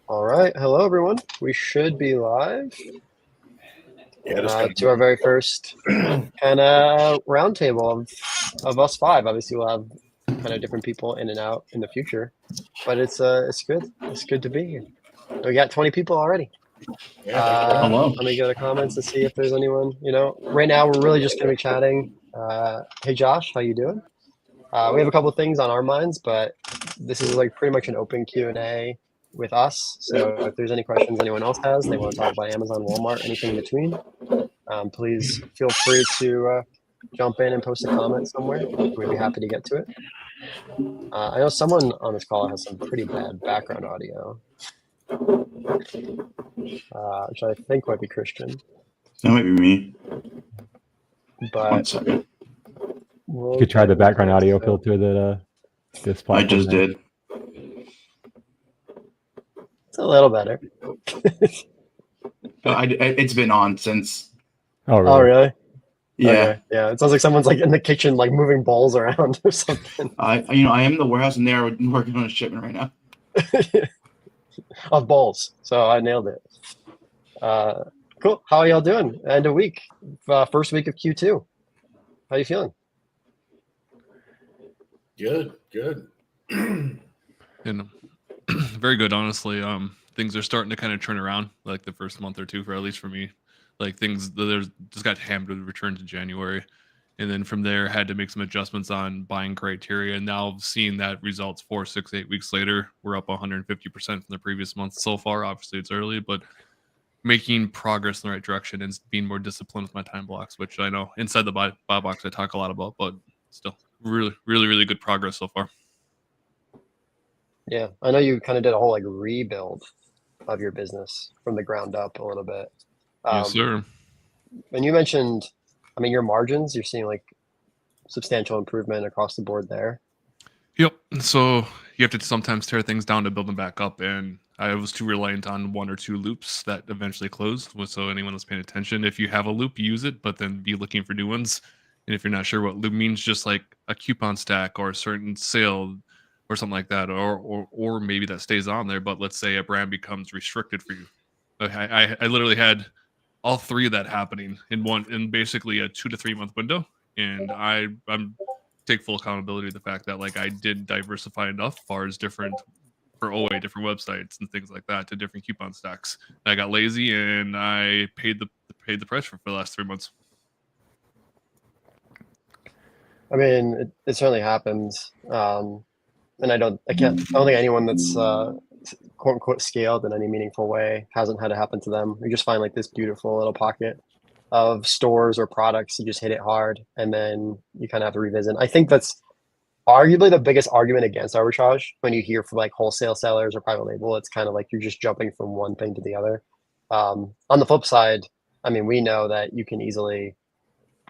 All right. Hello, everyone. We should be live Yeah, to our very first kind of roundtable of us five. Obviously, we'll have kind of different people in and out in the future, but it's good. It's good to be here. We got 20 people already. Hello. Let me go to comments and see if there's anyone. Right now we're really just going to be chatting. Hey, Josh, how you doing? We have a couple of things on our minds, but this is like pretty much an open Q&A with us. So if there's any questions anyone else has, they want to talk about Amazon, Walmart, anything in between, please feel free to jump in and post a comment somewhere. We'd be happy to get to it. I know someone on this call has some pretty bad background audio, which I think might be Christian. That might be me. But 1 second. You could try the background audio filter that this platform I just has. did. It's a little better. It's been on since. Oh, really? Oh, really? Yeah. Okay. Yeah. It sounds like someone's like in the kitchen, like moving bowls around or something. I am in the warehouse and they're working on a shipment right now. Of bowls. So I nailed it. Cool. How are y'all doing? End of week. First week of Q2. How you feeling? Good. And very good, honestly. Things are starting to kind of turn around, like the first month or two, for at least for me. Like things, there's just got hammered with return to January, and then from there had to make some adjustments on buying criteria. And now seeing that results 4, 6, 8 weeks later, we're up 150% from the previous month so far. Obviously, it's early, but making progress in the right direction and being more disciplined with my time blocks, which I know inside the buy box I talk a lot about, but still really good progress so far. Yeah. I know you kind of did a whole like rebuild of your business from the ground up a little bit. Yes, sir. And you mentioned, I mean, your margins, you're seeing like substantial improvement across the board there. Yep. So you have to sometimes tear things down to build them back up. And I was too reliant on 1 or 2 loops that eventually closed. So anyone that's paying attention, if you have a loop, use it, but then be looking for new ones. And if you're not sure what loop means, just like a coupon stack or a certain sale or something like that, or maybe that stays on there. But let's say a brand becomes restricted for you. I literally had all 3 of that happening in basically a 2 to 3 month window. And I'm take full accountability of the fact that like I did diversify enough as far as different websites and things like that to different coupon stacks. And I got lazy and I paid the price for the last 3 months. I mean, it certainly happens. And I don't think anyone that's quote unquote scaled in any meaningful way hasn't had it happen to them. You just find like this beautiful little pocket of stores or products. You just hit it hard and then you kind of have to revisit. I think that's arguably the biggest argument against arbitrage when you hear from like wholesale sellers or private label. It's kind of like you're just jumping from one thing to the other. On the flip side, I mean, we know that you can easily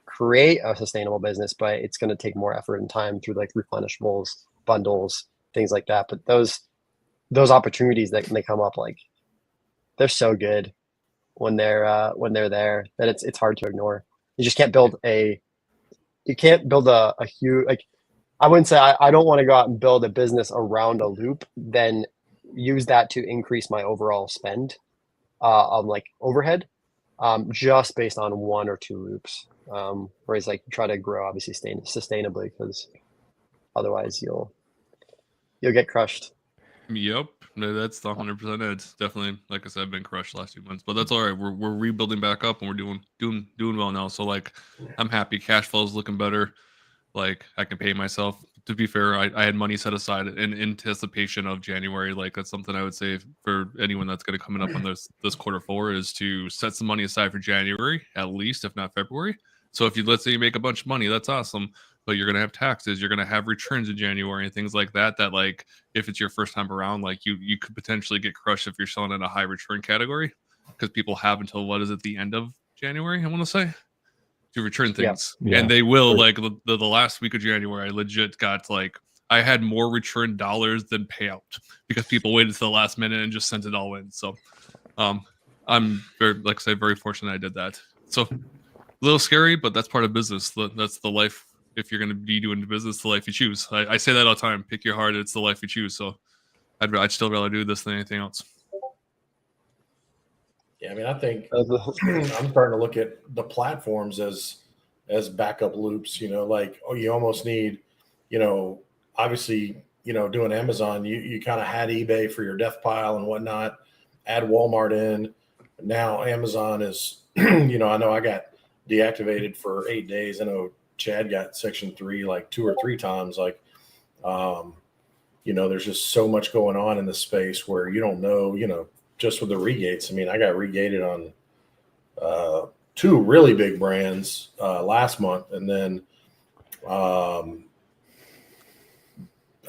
create a sustainable business, but it's going to take more effort and time through like replenishables, bundles, things like that. But those opportunities that when they come up, like they're so good when they're there that it's hard to ignore. You just can't build a huge, like, I wouldn't say I don't want to go out and build a business around a loop, then use that to increase my overall spend on like overhead, just based on 1 or 2 loops. Whereas like try to grow obviously sustainably, because otherwise you'll get crushed. Yep, no, that's the 100%. It's definitely, like I said, I've been crushed the last 2 months, but that's all right. We're rebuilding back up and we're doing well now. So like, I'm happy. Cash flow is looking better. Like I can pay myself. To be fair, I had money set aside in anticipation of January. Like that's something I would say for anyone that's going to come up on this Q4 is to set some money aside for January, at least, if not February. So if let's say you make a bunch of money, that's awesome. But you're going to have taxes, you're going to have returns in January and things like that, that like, if it's your first time around, like you could potentially get crushed if you're selling in a high return category, because people have until, the end of January, I want to say, to return things. Yeah. And they will, like the last week of January, I legit got like, I had more return dollars than payout because people waited to the last minute and just sent it all in. So I'm very fortunate I did that. So a little scary, but that's part of business. That's the life if you're going to be doing the business, the life you choose. I say that all the time. Pick your heart. It's the life you choose. So I'd still rather do this than anything else. Yeah, I mean, I think Uh, the- I'm starting to look at the platforms as backup loops. Like you almost need, obviously, doing Amazon, you kind of had eBay for your death pile and whatnot. Add Walmart in. Now Amazon is, I know I got deactivated for 8 days. I know Chad got Section 3 like 2 or 3 times. Like, there's just so much going on in this space where you don't know, just with the regates. I mean, I got regated on 2 really big brands last month, and then I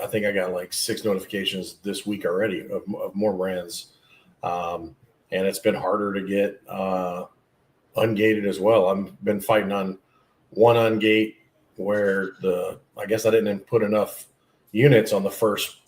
think I got like 6 notifications this week already of more brands, and it's been harder to get ungated as well. I've been fighting on one ungate where I guess I didn't put enough units on the first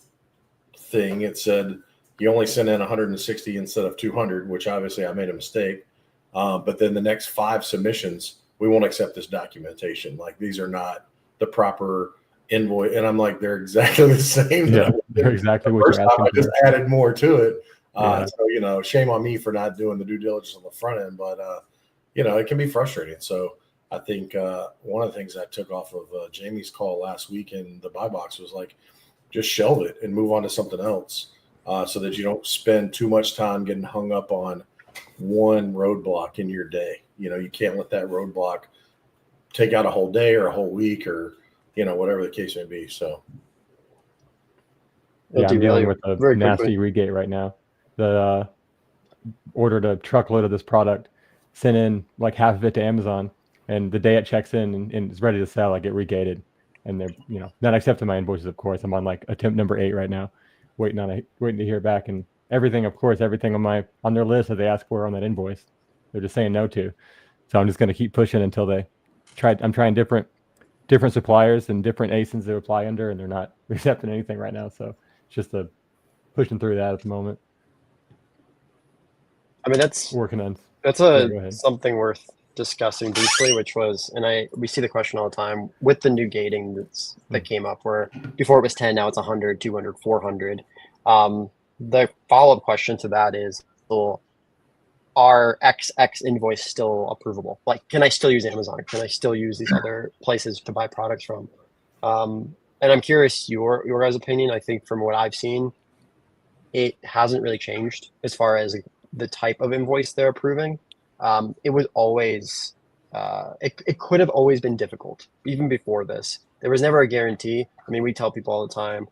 thing. It said you only send in 160 instead of 200, which obviously I made a mistake. But then the next 5 submissions, we won't accept this documentation. Like, these are not the proper invoice. And I'm like, they're exactly the same. Yeah, they're exactly what you're asking I just for. added more to it. Yeah. So, shame on me for not doing the due diligence on the front end, but it can be frustrating. So I think one of the things I took off of Jamie's call last week in the buy box was like, just shelve it and move on to something else, so that you don't spend too much time getting hung up on one roadblock in your day. You can't let that roadblock take out a whole day or a whole week or, whatever the case may be. So. Yeah, I'm dealing with a very nasty quickly. regate right now. The ordered a truckload of this product, sent in like half of it to Amazon, and the day it checks in and is ready to sell, I get regated, and they're not accepting my invoices. Of course, I'm on like attempt number 8 right now, waiting to hear back, and everything on their list that they ask for on that invoice, they're just saying no to. So I'm just going to keep pushing until they try. I'm trying different suppliers and different ASINs to apply under, and they're not accepting anything right now. So it's just pushing through that at the moment. I mean, that's Working on. a go ahead. something worth discussing briefly, which was, and we see the question all the time with the new gating that came up, where before it was 10, now it's 100, 200, 400. The follow-up question to that is, well, are XX invoice still approvable? Like, can I still use Amazon? Can I still use these other places to buy products from? And I'm curious your guys' opinion. I think from what I've seen, it hasn't really changed as far as the type of invoice they're approving. It was always, it could have always been difficult, even before this. There was never a guarantee. I mean, we tell people all the time,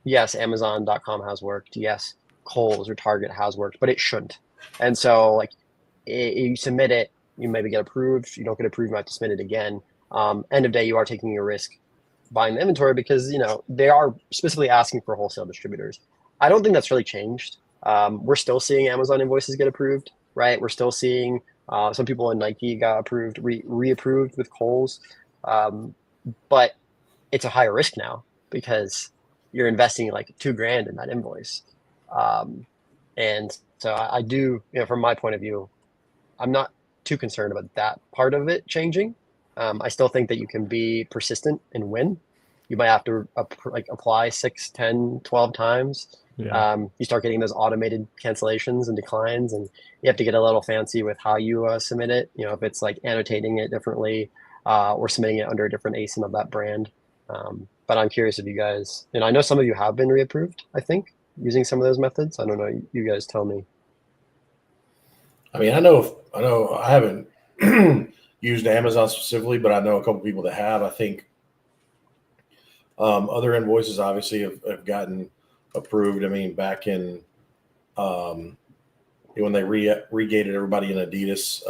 yes, Amazon.com has worked. Yes, Kohl's or Target has worked, but it shouldn't. And so, like, you submit it, you maybe get approved. You don't get approved, you have to submit it again. End of day, you are taking a risk buying the inventory because, they are specifically asking for wholesale distributors. I don't think that's really changed. We're still seeing Amazon invoices get approved, right? We're still seeing some people in Nike got approved, reapproved with Kohl's. But it's a higher risk now because you're investing like $2,000 in that invoice. And so I do, from my point of view, I'm not too concerned about that part of it changing. I still think that you can be persistent and win. You might have to apply 6, 10, 12 times. Yeah. You start getting those automated cancellations and declines, and you have to get a little fancy with how you submit it. If it's like annotating it differently or submitting it under a different ASIN of that brand. But I'm curious if you guys, I know some of you have been reapproved, I think, using some of those methods. I don't know. You guys tell me. I mean, I know I haven't used Amazon specifically, but I know a couple people that have. I think other invoices obviously have gotten approved. I mean, back in when they regated everybody in Adidas,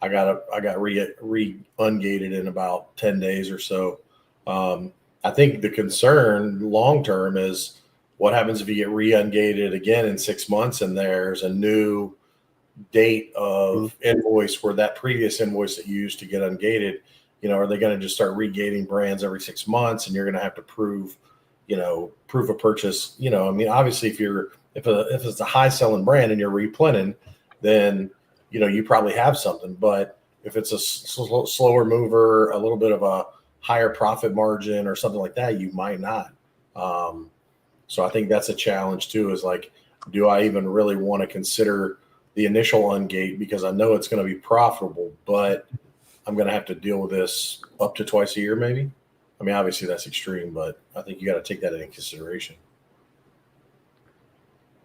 I got ungated in about 10 days or so. I think the concern long term is what happens if you get ungated again in 6 months and there's a new date of invoice where that previous invoice that you used to get ungated, are they going to just start regating brands every 6 months and you're going to have to prove a purchase? I mean, obviously if it's a high selling brand and you're replenning, then, you probably have something, but if it's a slower mover, a little bit of a higher profit margin or something like that, you might not. So I think that's a challenge too, is like, do I even really want to consider the initial ungate, because I know it's going to be profitable, but I'm going to have to deal with this up to twice a year, maybe. I mean, obviously that's extreme, but I think you got to take that into consideration.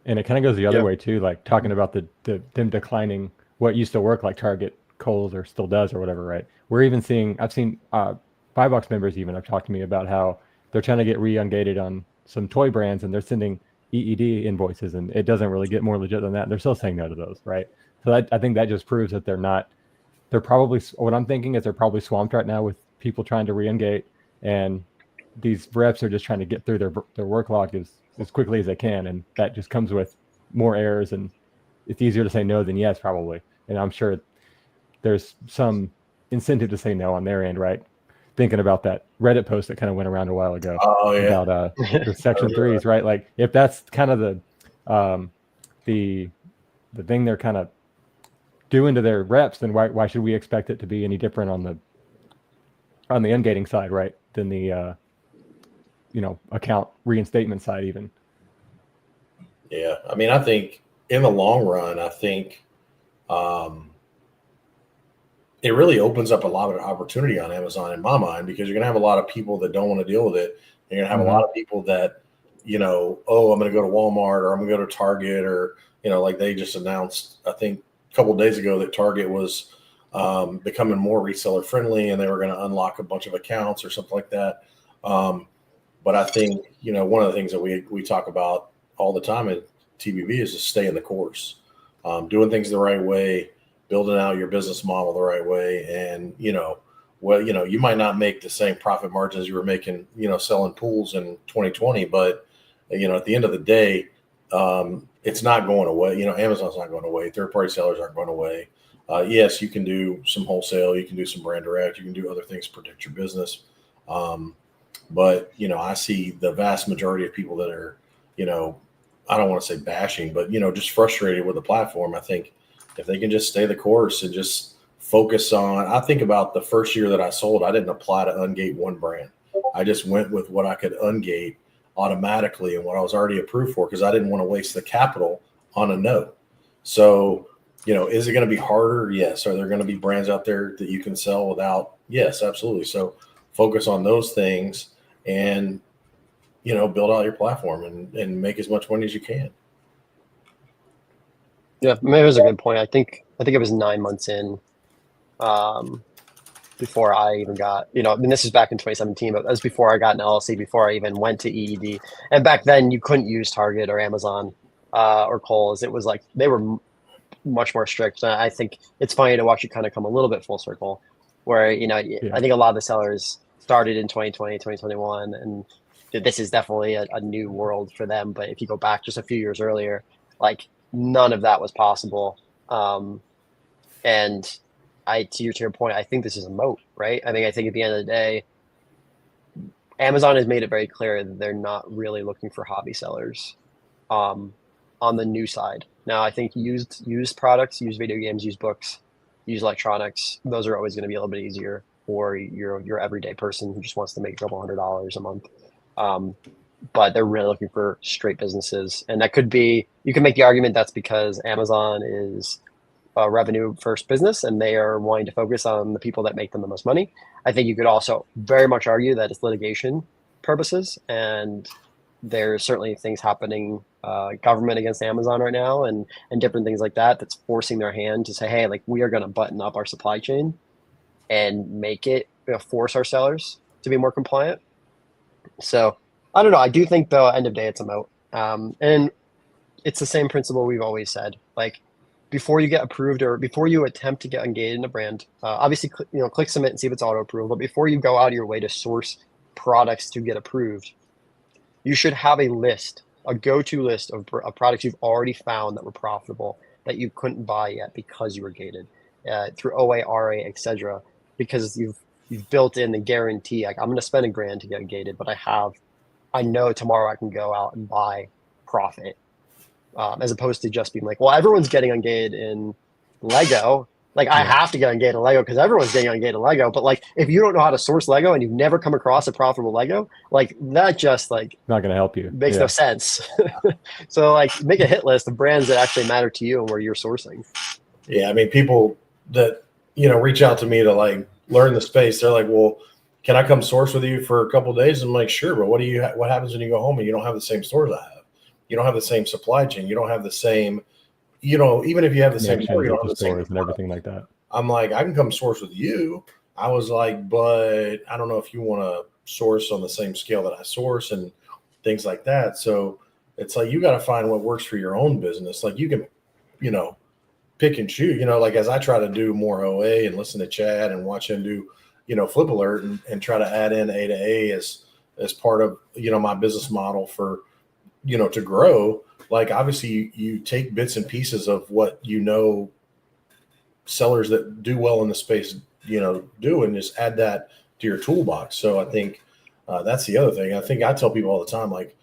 And it kind of goes the other Yeah. way too, like talking about them declining what used to work, like Target, Kohl's, or still does, or whatever, right? We're even seeing, I've seen BuyBox members even have talked to me about how they're trying to get re-ungated on some toy brands, and they're sending EED invoices, and it doesn't really get more legit than that. They're still saying no to those, right? So I think that just proves that they're probably, what I'm thinking is they're probably swamped right now with people trying to re-ungate, and these reps are just trying to get through their work log as quickly as they can, and that just comes with more errors, and it's easier to say no than yes, probably. And I'm sure there's some incentive to say no on their end, right? Thinking about that Reddit post that kind of went around a while ago about the section threes, right? Like if that's kind of the thing they're kind of doing to their reps, then why should we expect it to be any different on the ungating side, right? Than the account reinstatement side even. Yeah, I mean, I think in the long run, I think it really opens up a lot of opportunity on Amazon in my mind, because you're going to have a lot of people that don't want to deal with it. You're going to have a lot of people that, oh, I'm going to go to Walmart, or I'm going to go to Target, or, like they just announced, I think a couple of days ago, that Target was becoming more reseller friendly, and they were going to unlock a bunch of accounts or something like that. But I think, one of the things that we talk about all the time at TBB is to stay in the course, doing things the right way, building out your business model the right way. And, you might not make the same profit margins you were making, selling pools in 2020, but, at the end of the day, it's not going away. Amazon's not going away. Third-party sellers aren't going away. Yes, you can do some wholesale, you can do some brand direct, you can do other things to protect your business. But, I see the vast majority of people that are, I don't want to say bashing, but, just frustrated with the platform. I think if they can just stay the course and just focus on, I think about the first year that I sold, I didn't apply to ungate one brand. I just went with what I could ungate automatically and what I was already approved for, because I didn't want to waste the capital on a no. So, is it going to be harder? Yes. Are there going to be brands out there that you can sell without? Yes, absolutely. So focus on those things and, build out your platform and make as much money as you can. Yeah, maybe it was a good point. I think it was 9 months in before I even got, I mean, this is back in 2017, but that was before I got an LLC, before I even went to EED. And back then you couldn't use Target or Amazon or Kohl's. It was like they were much more strict. And I think it's funny to watch it kind of come a little bit full circle, where, I think a lot of the sellers started in 2020, 2021, and this is definitely a new world for them. But if you go back just a few years earlier, like none of that was possible. And to your point, I think this is a moat, right? I mean, I think at the end of the day, Amazon has made it very clear that they're not really looking for hobby sellers on the new side. Now, I think used products, used video games, used books, used electronics, those are always going to be a little bit easier for your everyday person who just wants to make a couple $100s a month. But they're really looking for straight businesses. And that could be, you can make the argument that's because Amazon is a revenue first business and they are wanting to focus on the people that make them the most money. I think you could also very much argue that it's litigation purposes, and there's certainly things happening, government against Amazon right now, and different things like that, that's forcing their hand to say, hey, like we are going to button up our supply chain and make it, force our sellers to be more compliant. So I don't know. I do think though, end of day, it's a moat. And it's the same principle we've always said. Like before you get approved or before you attempt to get engaged in a brand, obviously, click submit and see if it's auto approved. But before you go out of your way to source products to get approved, you should have a list, a go-to list of products you've already found that were profitable that you couldn't buy yet because you were gated through OA, RA, etc. Because you've built in the guarantee, like I'm going to spend $1,000 to get gated, but I know tomorrow I can go out and buy profit, as opposed to just being like, well, everyone's getting ungated in Lego. Like I have to get on gated Lego because everyone's getting on gated Lego. But like if you don't know how to source Lego and you've never come across a profitable Lego, like that just like Not going to help you. makes no sense. So like make a hit list of brands that actually matter to you and where you're sourcing. Yeah, I mean, people that reach out to me to like learn the space. They're like, "Well, can I come source with you for a couple of days?" I'm like, "Sure," but what happens when you go home and you don't have the same stores I have? You don't have the same supply chain. You don't have the same, even if you have the same store, you don't have the same stores and everything like that. I'm like, I can come source with you. I was like, but I don't know if you want to source on the same scale that I source and things like that. So it's like you got to find what works for your own business. Like you can, pick and choose, like as I try to do more OA and listen to Chad and watch him do, Flip Alert and try to add in A to A as part of, my business model for, to grow. Like obviously you take bits and pieces of what, sellers that do well in the space, do and just add that to your toolbox. So I think that's the other thing. I think I tell people all the time, like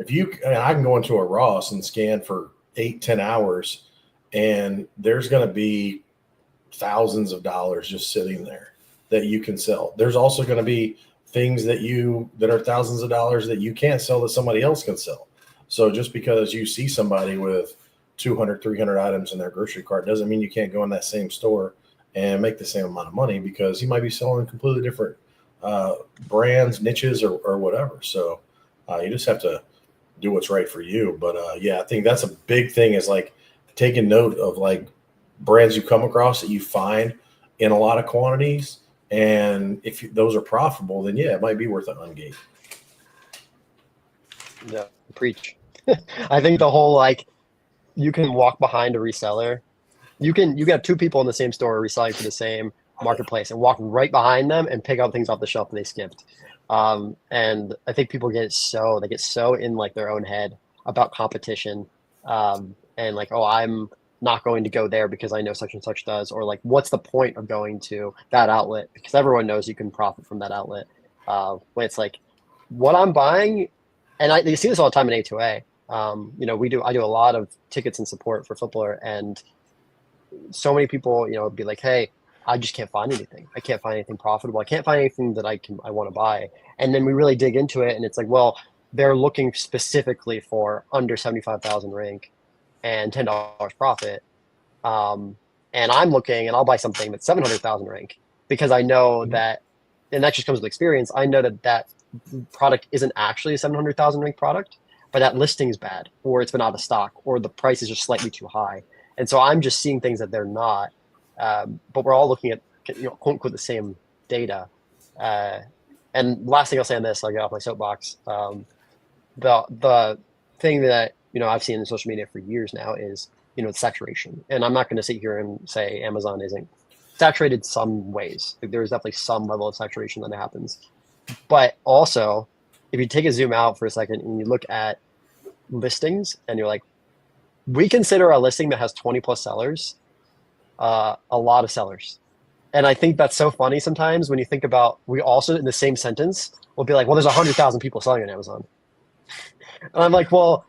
I can go into a Ross and scan for 8-10 hours and there's going to be thousands of dollars just sitting there that you can sell. There's also going to be things that are thousands of dollars that you can't sell that somebody else can sell. So just because you see somebody with 200, 300 items in their grocery cart doesn't mean you can't go in that same store and make the same amount of money because he might be selling completely different brands, niches, or whatever. So you just have to do what's right for you. But I think that's a big thing is like taking note of like brands you come across that you find in a lot of quantities. And if those are profitable, then it might be worth an ungate. Yeah, preach. I think the whole like you can walk behind a reseller. You can have two people in the same store reselling for the same marketplace and walk right behind them and pick up things off the shelf that they skipped. And I think people get so in like their own head about competition. And like, oh, I'm not going to go there because I know such and such does, or like, what's the point of going to that outlet? Because everyone knows you can profit from that outlet. When it's like, what I'm buying, and you see this all the time in A2A. I do a lot of tickets and support for Flip Alert, and so many people, be like, hey, I just can't find anything. I can't find anything profitable. I can't find anything that I want to buy. And then we really dig into it, and it's like, well, they're looking specifically for under 75,000 rank and $10 profit. And I'm looking and I'll buy something that's 700,000 rank because I know that, and that just comes with experience. I know that product isn't actually a 700,000 rank product, but that listing is bad, or it's been out of stock, or the price is just slightly too high. And so I'm just seeing things that they're not. But we're all looking at, quote unquote, the same data. And last thing I'll say on this, I'll get off my soapbox. The thing that, I've seen in social media for years now is, saturation. And I'm not going to sit here and say Amazon isn't saturated some ways. Like, there's definitely some level of saturation that happens. But also, if you take a zoom out for a second and you look at listings and you're like, we consider a listing that has 20 plus sellers a lot of sellers. And I think that's so funny sometimes when you think about, we also in the same sentence will be like, well, there's 100,000 people selling on Amazon. And I'm like, well,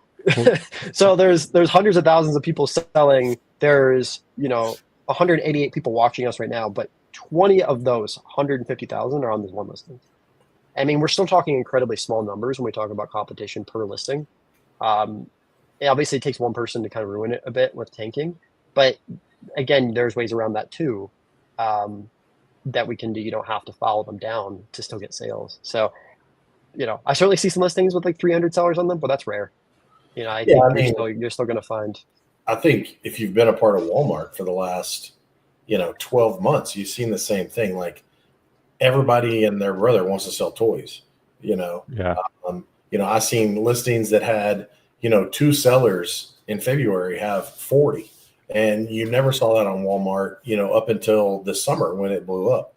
so there's hundreds of thousands of people selling. There's, 188 people watching us right now, but 20 of those 150,000 are on this one listing. I mean, we're still talking incredibly small numbers when we talk about competition per listing. Obviously it takes one person to kind of ruin it a bit with tanking, but again, there's ways around that too, that we can do. You don't have to follow them down to still get sales. So, I certainly see some listings with like 300 sellers on them, but that's rare. I think you're still going to find. I think if you've been a part of Walmart for the last, 12 months, you've seen the same thing. Like everybody and their brother wants to sell toys, Yeah. I seen listings that had, 2 sellers in February have 40. And you never saw that on Walmart, up until this summer when it blew up.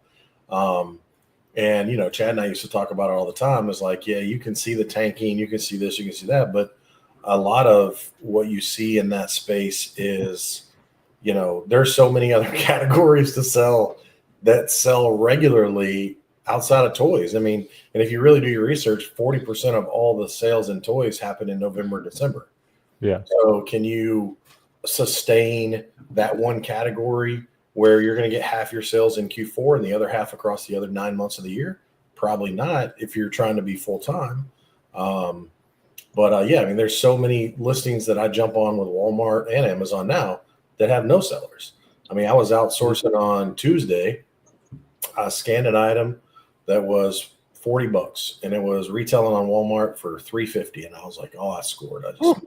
And, Chad and I used to talk about it all the time. It's like, yeah, you can see the tanking, you can see this, you can see that. But a lot of what you see in that space is, there's so many other categories to sell that sell regularly outside of toys. I mean, and if you really do your research, 40% of all the sales in toys happen in November, December. Yeah. So can you sustain that one category where you're going to get half your sales in Q4 and the other half across the other 9 months of the year? Probably not if you're trying to be full time. Yeah, I mean, there's so many listings that I jump on with Walmart and Amazon now that have no sellers. I mean, I was outsourcing on Tuesday. I scanned an item that was $40 and it was retailing on Walmart for $350. And I was like, oh, I scored. I just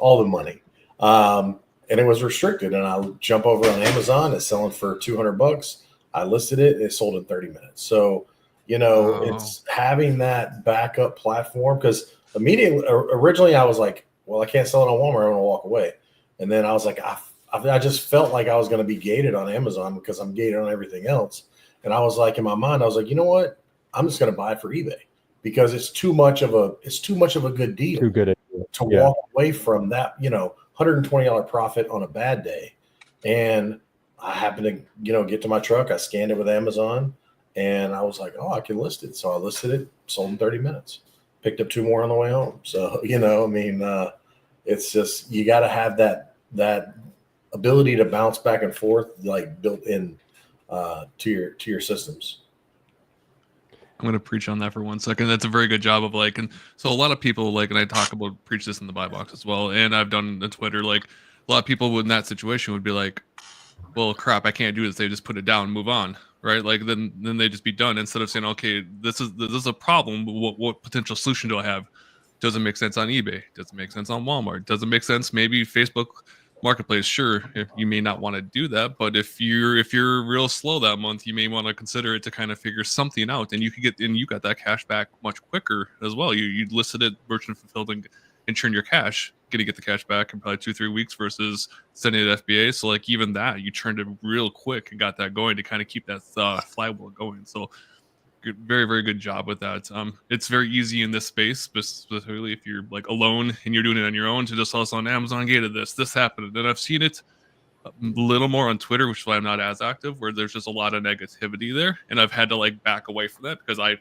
all the money. And it was restricted. And I jump over on Amazon. It's selling for $200. I listed it. It sold in 30 minutes. So, it's having that backup platform, because originally I was like, well, I can't sell it on Walmart. I'm going to walk away. And then I was like, I just felt like I was going to be gated on Amazon because I'm gated on everything else. And I was like, in my mind, I was like, you know what? I'm just going to buy it for eBay because it's too much of a good deal. Too good to walk away from that, $120 profit on a bad day. And I happened to, get to my truck. I scanned it with Amazon and I was like, oh, I can list it. So I listed it, sold in 30 minutes, picked up 2 more on the way home. So, it's just, you got to have that ability to bounce back and forth, like built in to your systems. I'm going to preach on that for 1 second. That's a very good job of and so a lot of people and I talk about preach this in the buy box as well. And I've done on Twitter, a lot of people in that situation would be like, well, crap, I can't do this. They just put it down and move on. Right. Then they just be done instead of saying, okay, this is a problem. What potential solution do I have? Does it make sense on eBay? Does it make sense on Walmart? Does it make sense? Maybe Facebook Marketplace, sure, you may not want to do that, but if you're real slow that month, you may want to consider it to kind of figure something out, and you got that cash back much quicker as well. You listed it, merchant fulfilled, and churn your cash, gonna get the cash back in probably 2-3 weeks versus sending it to FBA. So even that, you turned it real quick and got that going to kind of keep that flywheel going. So very, very good job with that. It's very easy in this space, specifically if you're alone and you're doing it on your own, to just also on Amazon gated this happened. And I've seen it a little more on Twitter, which is why I'm not as active, where there's just a lot of negativity there, and I've had to back away from that because I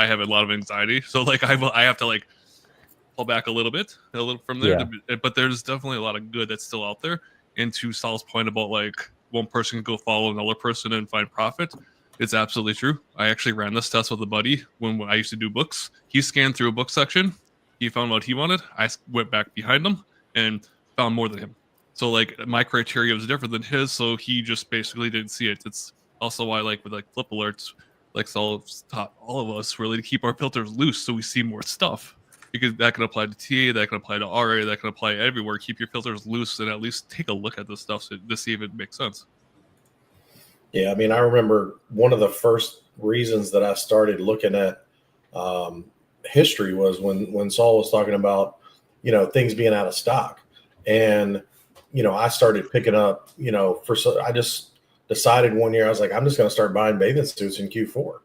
have a lot of anxiety, so I have to pull back a little from there. But there's definitely a lot of good that's still out there. And to Sal's point about one person can go follow another person and find profit, it's absolutely true. I actually ran this test with a buddy when I used to do books. He scanned through a book section. He found what he wanted. I went back behind him and found more than him. So my criteria was different than his. So he just basically didn't see it. It's also why with flip alerts, Saul's taught all of us really to keep our filters loose so we see more stuff. Because that can apply to TA, that can apply to RA, that can apply everywhere. Keep your filters loose and at least take a look at this stuff to see if it makes sense. Yeah, I mean, I remember one of the first reasons that I started looking at history was when Saul was talking about, things being out of stock. And, I started picking up, I just decided one year, I was like, I'm just going to start buying bathing suits in Q4.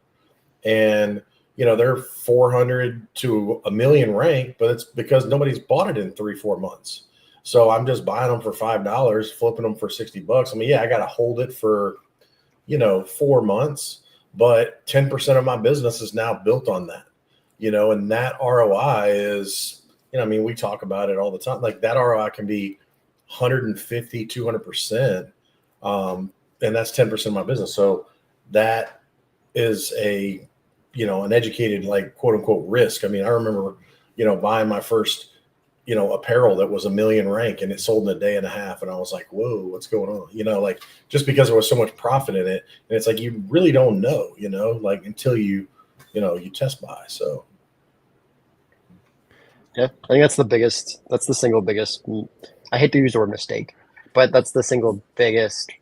And, they're 400 to a million ranked, but it's because nobody's bought it in 3-4 months. So I'm just buying them for $5, flipping them for $60. I mean, yeah, I got to hold it for 4 months, but 10% of my business is now built on that, and that ROI is, we talk about it all the time. That ROI can be 150, 200%. And that's 10% of my business. So that is an educated, quote unquote risk. I mean, I remember, buying my first, apparel that was 1 million rank and it sold in a day and a half. And I was like, whoa, what's going on? Just because there was so much profit in it. And it's you really don't know, until you test buy. So. Yeah, I think that's the single biggest, I hate to use the word mistake, but that's the single biggest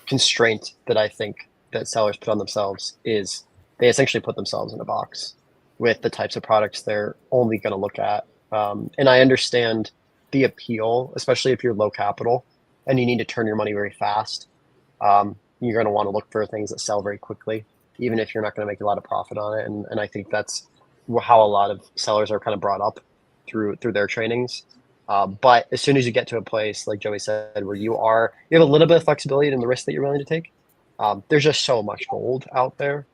constraint that I think that sellers put on themselves is they essentially put themselves in a box with the types of products they're only going to look at. And I understand the appeal, especially if you're low capital and you need to turn your money very fast. You're going to want to look for things that sell very quickly, even if you're not going to make a lot of profit on it. And I think that's how a lot of sellers are kind of brought up through their trainings. But as soon as you get to a place, like Joey said, where you have a little bit of flexibility in the risk that you're willing to take, there's just so much gold out there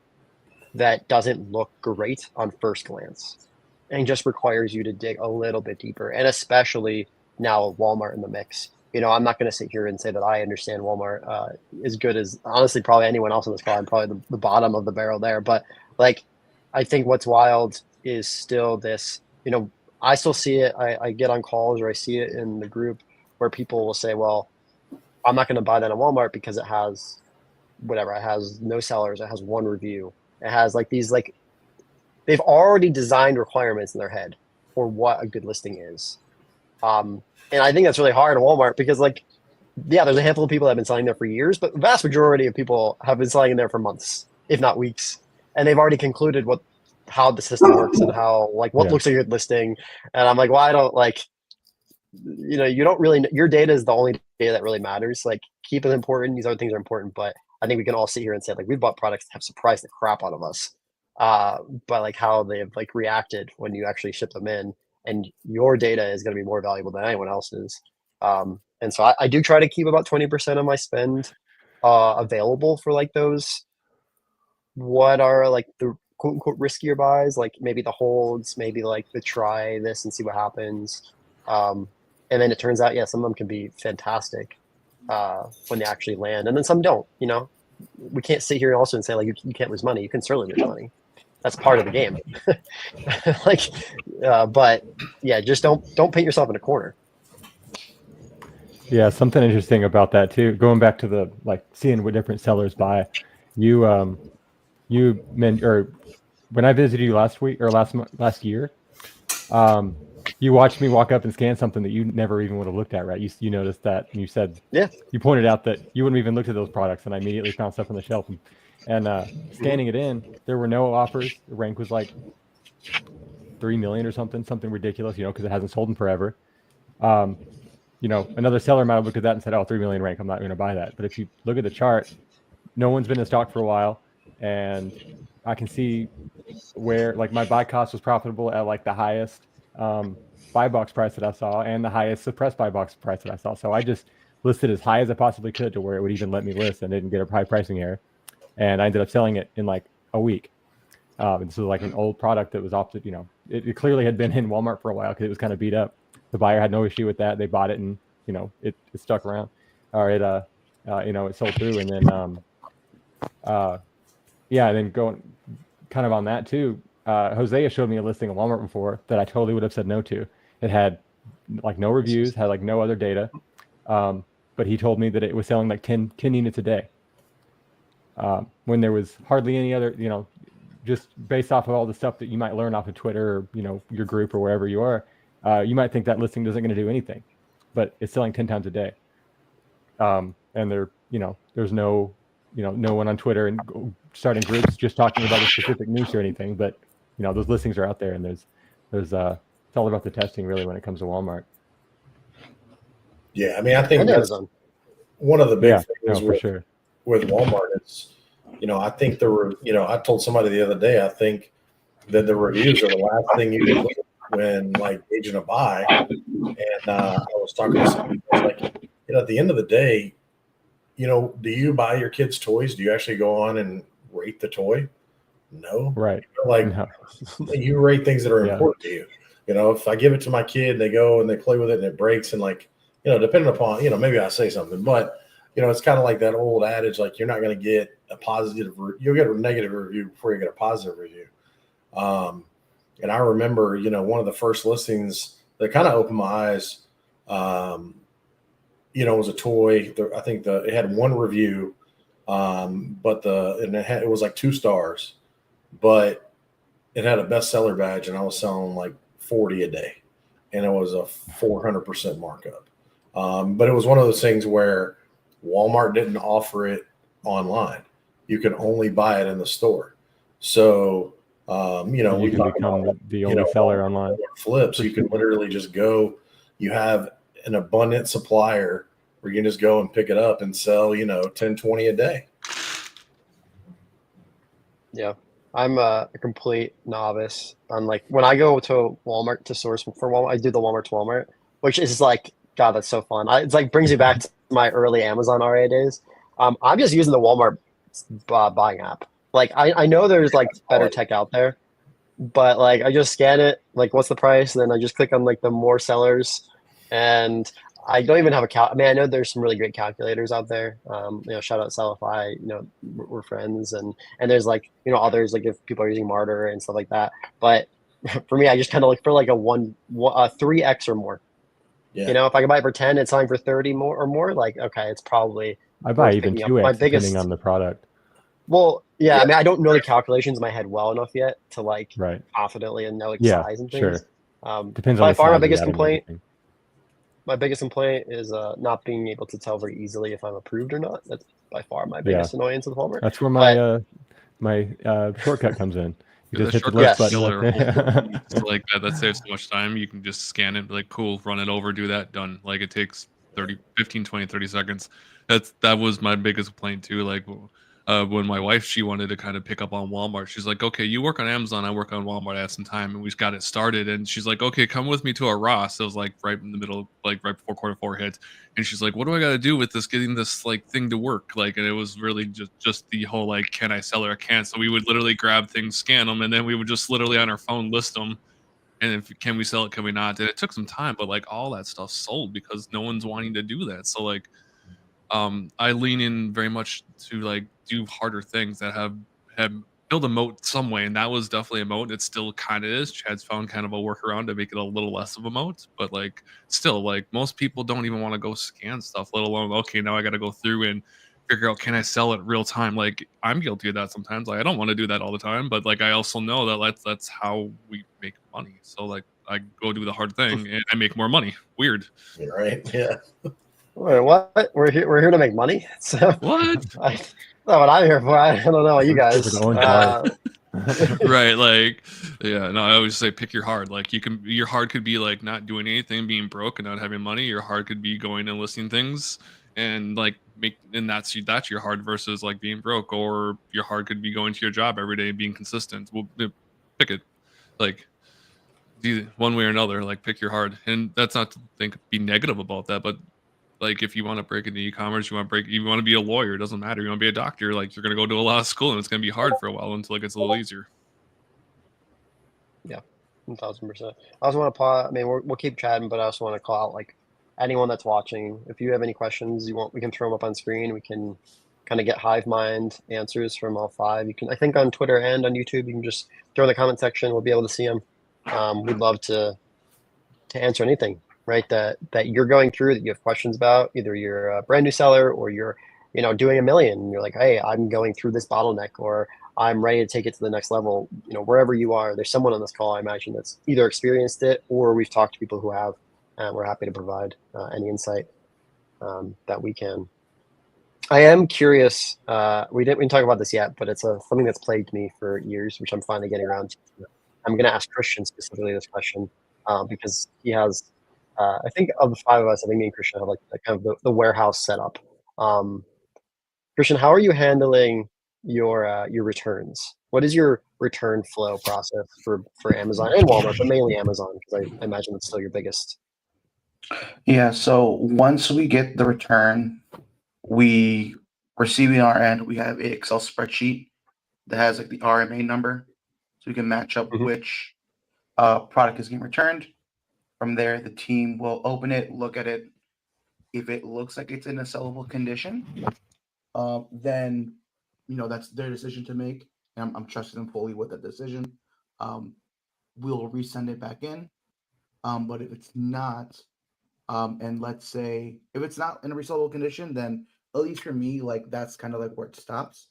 that doesn't look great on first glance and just requires you to dig a little bit deeper. And especially now with Walmart in the mix, I'm not going to sit here and say that I understand Walmart as good as honestly probably anyone else on this call. I'm probably the bottom of the barrel there. But like, I think what's wild is still this, I still see it. I get on calls or I see it in the group where people will say, well, I'm not going to buy that on Walmart because it has whatever. It has no sellers. It has one review. It has like these, like, they've already designed requirements in their head for what a good listing is. And I think that's really hard at Walmart because, like, yeah, there's a handful of people that have been selling there for years, but the vast majority of people have been selling in there for months, if not weeks. And they've already concluded how the system works and how, like, what looks like a good listing. And I'm like, well, I don't like, you don't really, your data is the only data that really matters. Like, keep it important. These other things are important, but I think we can all sit here and say, like, we've bought products that have surprised the crap out of us. But like how they've like reacted when you actually ship them in, and your data is going to be more valuable than anyone else's. And so I do try to keep about 20% of my spend available for like those, what are like the quote unquote riskier buys, like maybe the holds, maybe like the try this and see what happens. And then it turns out, yeah, some of them can be fantastic when they actually land, and then some don't. We can't sit here also and say like you can't lose money. You can certainly lose money. That's part of the game. But yeah, just don't paint yourself in a corner. Yeah, something interesting about that too. Going back to the like seeing what different sellers buy. You meant, or when I visited you last week or last year, you watched me walk up and scan something that you never even would have looked at, right? You noticed that, and you said, yeah, you pointed out that you wouldn't even looked at those products, and I immediately found stuff on the shelf. And scanning it in, there were no offers. The rank was like 3 million or something ridiculous, because it hasn't sold in forever. Another seller might have looked at that and said, oh, 3 million rank, I'm not going to buy that. But if you look at the chart, no one's been in stock for a while, and I can see where like my buy cost was profitable at like the highest buy box price that I saw and the highest suppressed buy box price that I saw. So I just listed as high as I possibly could to where it would even let me list and didn't get a high pricing error. And I ended up selling it in like a week. This was like an old product that was opted, it clearly had been in Walmart for a while because it was kind of beat up. The buyer had no issue with that. They bought it and, it stuck around, or it sold through. And then, and then going kind of on that too, Hosea showed me a listing of Walmart before that I totally would have said no to. It had like no reviews, had like no other data. But he told me that it was selling like 10 units a day. When there was hardly any other, just based off of all the stuff that you might learn off of Twitter or, your group or wherever you are, you might think that listing isn't going to do anything, but it's selling 10 times a day. And there's no one on Twitter and starting groups just talking about a specific niche or anything, but those listings are out there, and there's it's all about the testing really when it comes to Walmart. Yeah, I mean, I think that's one of the big things for sure with Walmart is, I think I told somebody the other day, I think that the reviews are the last thing you can look at when like gauging a buy. And I was talking to somebody who was like, at the end of the day, do you buy your kids toys? Do you actually go on and rate the toy? No. Right. No. You rate things that are important to you. If I give it to my kid, they go and they play with it and it breaks, and like, depending upon, maybe I say something, but it's kind of like that old adage, like you're not going to get a positive, you'll get a negative review before you get a positive review. And I remember, one of the first listings that kind of opened my eyes, it was a toy. I think it had one review, but it was like 2 stars, but it had a bestseller badge, and I was selling like 40 a day, and it was a 400% markup. But it was one of those things where Walmart didn't offer it online. You could only buy it in the store. So, we can become the only seller online. Flips. You can literally just go. You have an abundant supplier where you can just go and pick it up and sell, 10, 20 a day. Yeah. I'm a complete novice on like when I go to Walmart to source for Walmart, I do the Walmart to Walmart, which is like, God, that's so fun. It's like brings me back to my early Amazon RA days. I'm just using the Walmart buying app. Like I know there's like better tech out there, but like I just scan it, like what's the price, and then I just click on like the more sellers, and I don't even have a I mean, I know there's some really great calculators out there. Shout out Sellify. We're friends, and there's like others like if people are using Martyr and stuff like that. But for me, I just kind of look for like a 3x or more. Yeah. If I can buy it for 10, it's selling for 30 more or more. Like, okay, it's probably I buy worth even picking up. My 2x biggest, depending on the product. well, yeah. Yeah. I mean, I don't know the calculations in my head well enough yet to like Right. confidently and know like Yeah, size and sure. things. Depends on By the far, size my of the biggest item and complaint. everything. My biggest complaint is not being able to tell very easily if I'm approved or not. That's by far my biggest annoyance with Walmart. That's where But my shortcut comes in. You Yeah, just the hit the shortcuts list button. killer. and Whole that's beats it. like that. That saves so much time. You can just scan it, be like, cool, run it over, do that, done. Like it takes 30, 15, 20, 30 seconds. That was my biggest complaint too. Like when my wife, she wanted to kind of pick up on Walmart. She's like, okay, you work on Amazon, I work on Walmart. I had some time, and we just got it started. And she's like, okay, come with me to a Ross. It was like right in the middle, like right before Q4 hit. And she's like, what do I got to do with this, getting this like thing to work? Like, and it was really just the whole like, can I sell it or can't? So we would literally grab things, scan them, and then we would just literally on our phone list them. And if can we sell it, can we not? And it took some time, but like all that stuff sold because no one's wanting to do that. So like I lean in very much to like do harder things that have build a moat some way, and that was definitely a moat. It still kind of is. Chad's found kind of a workaround to make it a little less of a moat, but like still, like most people don't even want to go scan stuff, let alone okay, now I got to go through and figure out can I sell it real time. Like I'm guilty of that sometimes. Like I don't want to do that all the time, but like I also know that that's how we make money. So like I go do the hard thing and I make more money. Weird. You're right. Yeah. wait, what? We're here to make money. So What? that's not what I'm here for. I don't know about you We're here guys. for the orange bars. Right, like yeah, no, I always say pick your hard. Like your hard could be like not doing anything, being broke and not having money. Your hard could be going and listing things and like that's your hard versus like being broke, or your hard could be going to your job every day, being consistent. Well, pick it, like one way or another. Like pick your hard, and that's not to be negative about that, but like if you want to break into e-commerce, you want to be a lawyer, it doesn't matter. You want to be a doctor, like you're gonna go to a lot of school and it's gonna be hard for a while until it gets a little easier. Yeah, 1,000%. I also want to pause. I mean, we'll keep chatting, but I also want to call out like anyone that's watching. If you have any questions we can throw them up on screen. We can kind of get hive mind answers from all five. You can, I think, on Twitter and on YouTube. You can just throw in the comment section. We'll be able to see them. We'd love to answer anything, right? That you're going through, that you have questions about. Either you're a brand new seller or you're doing a million. And you're like, hey, I'm going through this bottleneck, or I'm ready to take it to the next level. Wherever you are, there's someone on this call, I imagine, that's either experienced it or we've talked to people who have. We're happy to provide any insight that we can. I am curious. We didn't talk about this yet, but it's something that's plagued me for years, which I'm finally getting around to. I'm going to ask Christian specifically this question because he has. I think of the five of us, I think me and Christian have like kind of the warehouse setup. Christian, how are you handling your returns? What is your return flow process for Amazon and Walmart, but mainly Amazon because I imagine it's still your biggest. Yeah, so once we get the return, we receive it on our end. We have an Excel spreadsheet that has like the RMA number, so we can match up which product is getting returned. From there, the team will open it, look at it. If it looks like it's in a sellable condition, then that's their decision to make. And I'm trusting them fully with that decision. We'll resend it back in. But if it's not, and let's say if it's not in a resellable condition, then at least for me, like that's kind of like where it stops.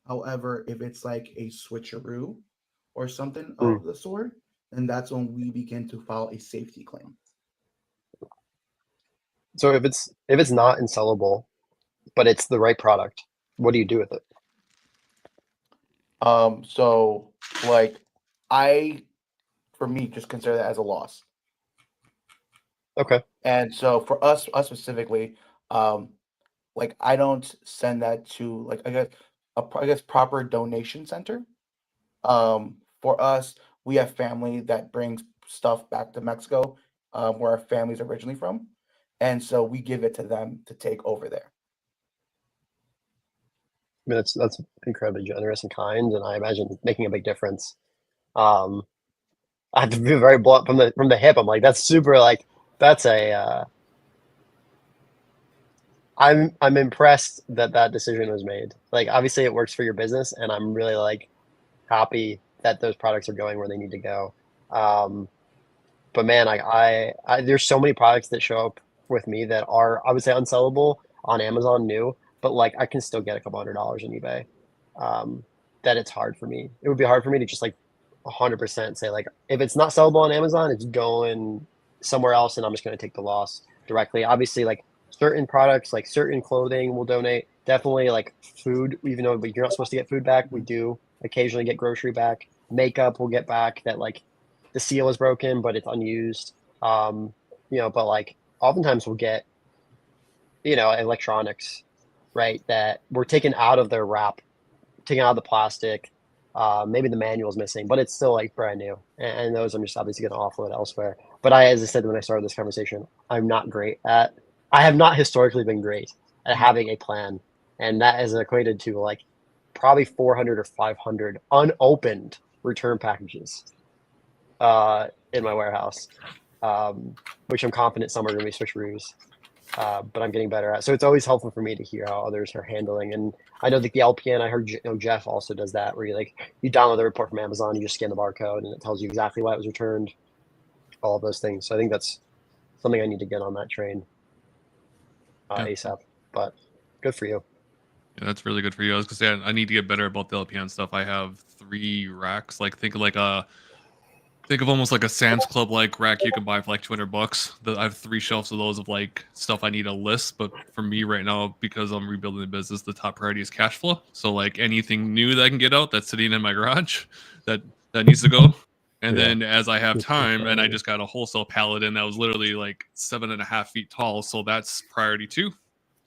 However, if it's like a switcheroo or something of the sort, then that's when we begin to file a safety claim. So if it's not insellable, but it's the right product, what do you do with it? So like for me, just consider that as a loss. Okay. And so for us specifically, like I don't send that to like I guess proper donation center. For us, we have family that brings stuff back to Mexico, where our family's originally from, and so we give it to them to take over there. I mean, that's incredibly generous and kind, and I imagine making a big difference. I have to be very blunt from the hip. I'm like, that's super. Like, that's a I'm impressed that that decision was made. Like, obviously it works for your business, and I'm really like happy that those products are going where they need to go. Um, but man, there's so many products that show up with me that are, I would say, unsellable on Amazon new, but like I can still get a couple $100 on eBay. Um, that it's hard for me. It would be hard for me to just like 100% say like if it's not sellable on Amazon, it's going somewhere else, and I'm just going to take the loss directly. Obviously, like certain products, like certain clothing, will donate. Definitely like food, even though you're not supposed to get food back, we do occasionally get grocery back. Makeup will get back that like the seal is broken, but it's unused. But like oftentimes we'll get, electronics, right? That were taken out of their wrap, taken out of the plastic. Maybe the manual's missing, but it's still like brand new. And those I'm just obviously going to offload elsewhere. But as I said when I started this conversation, I have not historically been great at having a plan. And that is equated to like probably 400 or 500 unopened return packages in my warehouse, which I'm confident some are going to be switcheroos. But I'm getting better at. So it's always helpful for me to hear how others are handling. And I know that the LPN, I heard Jeff also does that, where you download the report from Amazon, you just scan the barcode, and it tells you exactly why it was returned, all of those things. So I think that's something I need to get on that train ASAP. But good for you. Yeah, that's really good for you. I was gonna say I need to get better about the LPN stuff. I have 3 racks. Like think of almost like a Sam's Club like rack you can buy for like $200. I have 3 shelves of those of like stuff I need to list. But for me right now, because I'm rebuilding the business, the top priority is cash flow. So like anything new that I can get out that's sitting in my garage that needs to go. And then as I have time, and I just got a wholesale pallet in that was literally like 7.5 feet tall. So that's priority 2.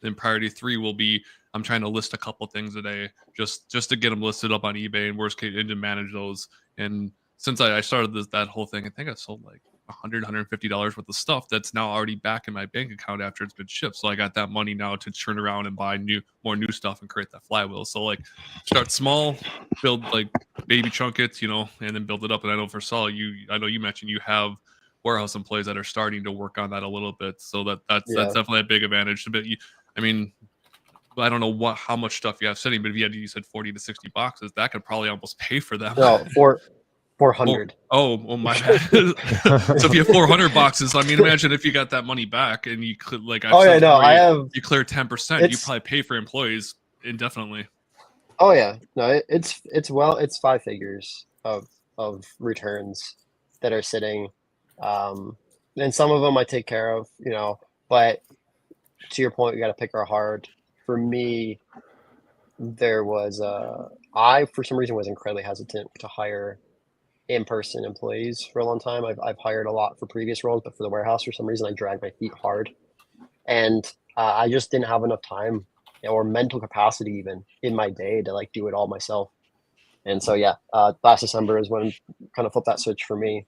Then priority 3 will be I'm trying to list a couple things a day just to get them listed up on eBay and worst case and to manage those. And since I started that whole thing, I think I sold like $150 worth of stuff that's now already back in my bank account after it's been shipped. So I got that money now to turn around and buy more new stuff and create that flywheel. So like start small, build like baby chunkets, and then build it up. And I know for Saul, I know you mentioned you have warehouse employees that are starting to work on that a little bit. So that's definitely a big advantage. But I don't know how much stuff you have sitting, but if you said 40 to 60 boxes, that could probably almost pay for them. No, 400. Oh my bad. So if you have 400 boxes, imagine if you got that money back and you could you clear 10%, you probably pay for employees indefinitely. Oh yeah, no, it's 5 figures of returns that are sitting, and some of them I take care of, but to your point, we got to pick our hard. For me, there was I for some reason was incredibly hesitant to hire in-person employees for a long time. I've hired a lot for previous roles, but for the warehouse, for some reason, I dragged my feet hard, and I just didn't have enough time or mental capacity even in my day to like do it all myself. And so last December is when kind of flipped that switch for me.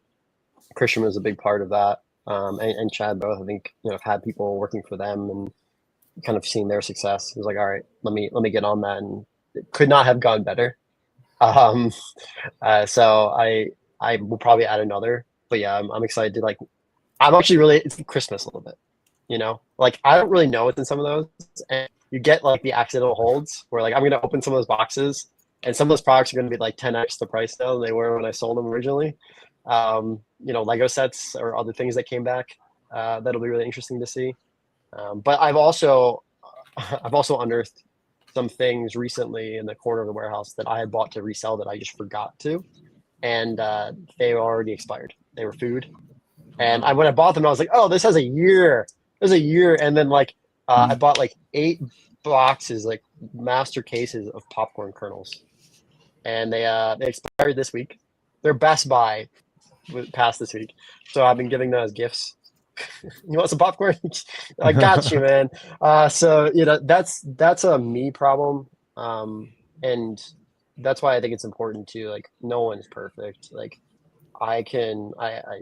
Christian was a big part of that, and Chad both. I think I've had people working for them and kind of seeing their success. It was like, all right, let me get on that, and it could not have gone better. So I will probably add another, but yeah, I'm excited to I'm actually it's Christmas a little bit, like I don't really know what's in some of those, and you get like the accidental holds where like I'm going to open some of those boxes and some of those products are going to be like 10x the price now than they were when I sold them originally. Lego sets or other things that came back, that'll be really interesting to see. But I've also unearthed some things recently in the corner of the warehouse that I had bought to resell that I just forgot to, and they were already expired. They were food, and when I bought them, I was like, "Oh, this has a year. There's a year." And then I bought like 8 boxes, like master cases of popcorn kernels, and they expired this week. Their Best Buy passed this week, so I've been giving them as gifts. You want some popcorn? I got you, man. So that's a me problem, and that's why I think it's important to no one's perfect. I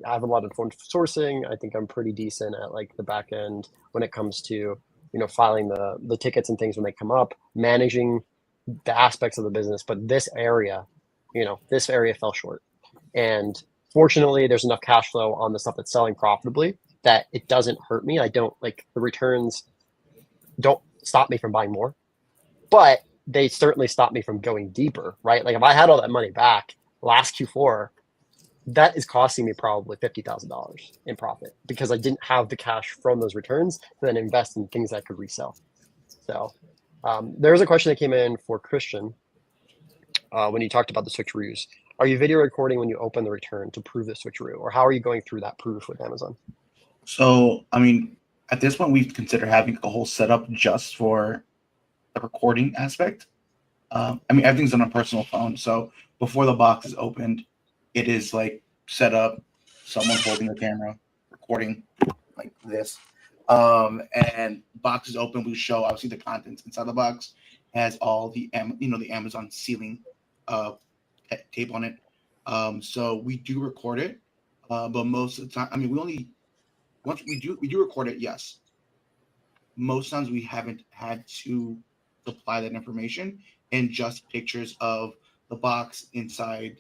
have a lot of sourcing. I think I'm pretty decent at the back end when it comes to filing the tickets and things when they come up, managing the aspects of the business. But this area fell short, and fortunately, there's enough cash flow on the stuff that's selling profitably that it doesn't hurt me. I don't the returns don't stop me from buying more, but they certainly stopped me from going deeper, right? Like if I had all that money back last Q4, that is costing me probably $50,000 in profit because I didn't have the cash from those returns to then invest in things I could resell. So there was a question that came in for Christian when you talked about the switcheroos. Are you video recording when you open the return to prove the switcheroo, or how are you going through that proof with Amazon? So, I mean, at this point, we've considered having a whole setup just for the recording aspect. I mean, everything's on a personal phone. So before the box is opened, it is like set up, someone holding the camera, recording like this. And box is open. We show obviously the contents inside the box. It has all the the Amazon sealing tape on it. So we do record it, but most of the time, I mean, once we do record it, yes. Most times we haven't had to supply that information, and just pictures of the box inside,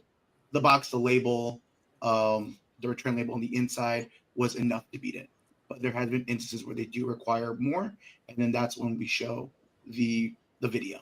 the box, the label, the return label on the inside was enough to beat it. But there has been instances where they do require more, and then that's when we show the video.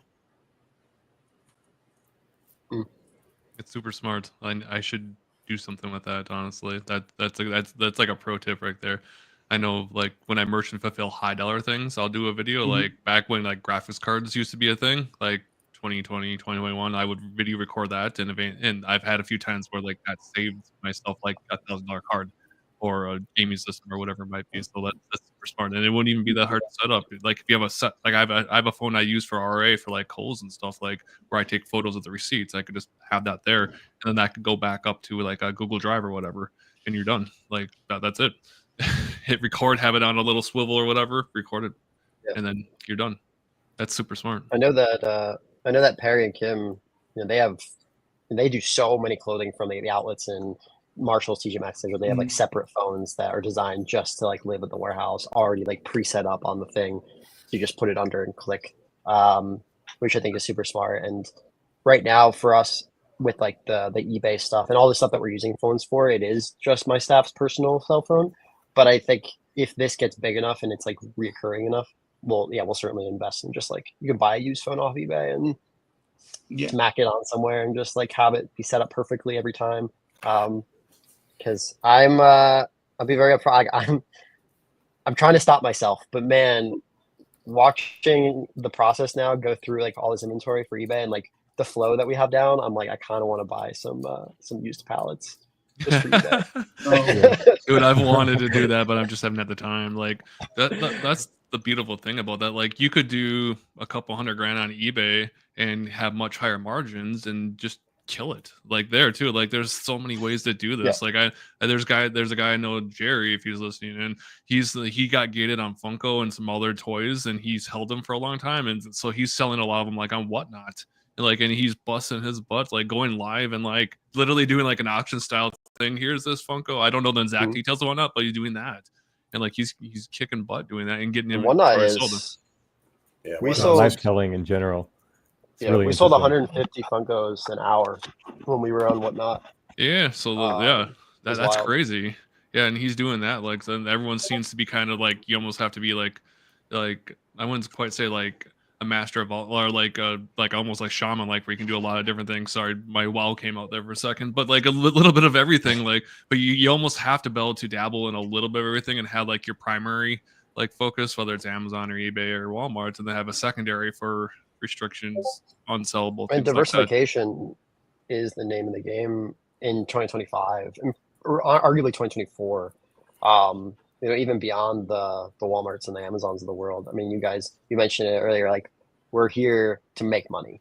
It's super smart. I should do something with that. Honestly, that's like a pro tip right there. I know, like when I merchant fulfill high dollar things, I'll do a video. Like back when like graphics cards used to be a thing, like 2020, 2021, I would video record that, and I've had a few times where like that saved myself like $1,000 card or a gaming system or whatever it might be. So that's super smart, and it wouldn't even be that hard to set up. Like if you have a set, like I have a phone I use for RA for like Kohl's and stuff, like where I take photos of the receipts. I could just have that there, and then that could go back up to like a Google Drive or whatever, and you're done. Like that's it. Hit record, have it on a little swivel or whatever, record it, and then you're done. That's super smart. I know that Perry and Kim, they do so many clothing from the outlets and Marshall's, TJ Maxx, where they have like separate phones that are designed just to like live at the warehouse, already like pre-set up on the thing. You just put it under and click, which I think is super smart. And right now for us with like the eBay stuff and all the stuff that we're using phones for, it is just my staff's personal cell phone. But I think if this gets big enough and it's like reoccurring enough, we'll certainly invest in just like you can buy a used phone off eBay and smack it on somewhere and just like have it be set up perfectly every time. Because I'll be very upfront. I'm trying to stop myself, but man, watching the process now go through like all this inventory for eBay and like the flow that we have down, I'm like I kind of want to buy some used pallets. Just for eBay. Dude, I've wanted to do that, but I just haven't had the time. Like that's the beautiful thing about that. Like you could do a couple $100,000 on eBay and have much higher margins and just kill it. Like there too. Like there's so many ways to do this. Like there's a guy I know, Jerry, if he's listening, and he got gated on Funko and some other toys, and he's held them for a long time, and so he's selling a lot of them like on Whatnot. And he's busting his butt, like going live and like literally doing like an auction style thing. Here's this Funko. I don't know the exact details of Whatnot, but he's doing that, and like he's kicking butt doing that and getting him. Whatnot is we sold live selling in general. It's really we sold 150 Funkos an hour when we were on Whatnot. Yeah, so that's crazy. Yeah, and he's doing that. Like then everyone seems to be kind of like you almost have to be like I wouldn't quite say like a master of all, or like almost like shaman, like where you can do a lot of different things. Sorry, my wow came out there for a second, but like a little bit of everything. Like, but you almost have to be able to dabble in a little bit of everything and have like your primary like focus, whether it's Amazon or eBay or Walmart, and then have a secondary for restrictions, unsellable. And diversification is the name of the game in 2025, or arguably 2024. Even beyond the Walmarts and the Amazons of the world. I mean, you mentioned it earlier, like we're here to make money.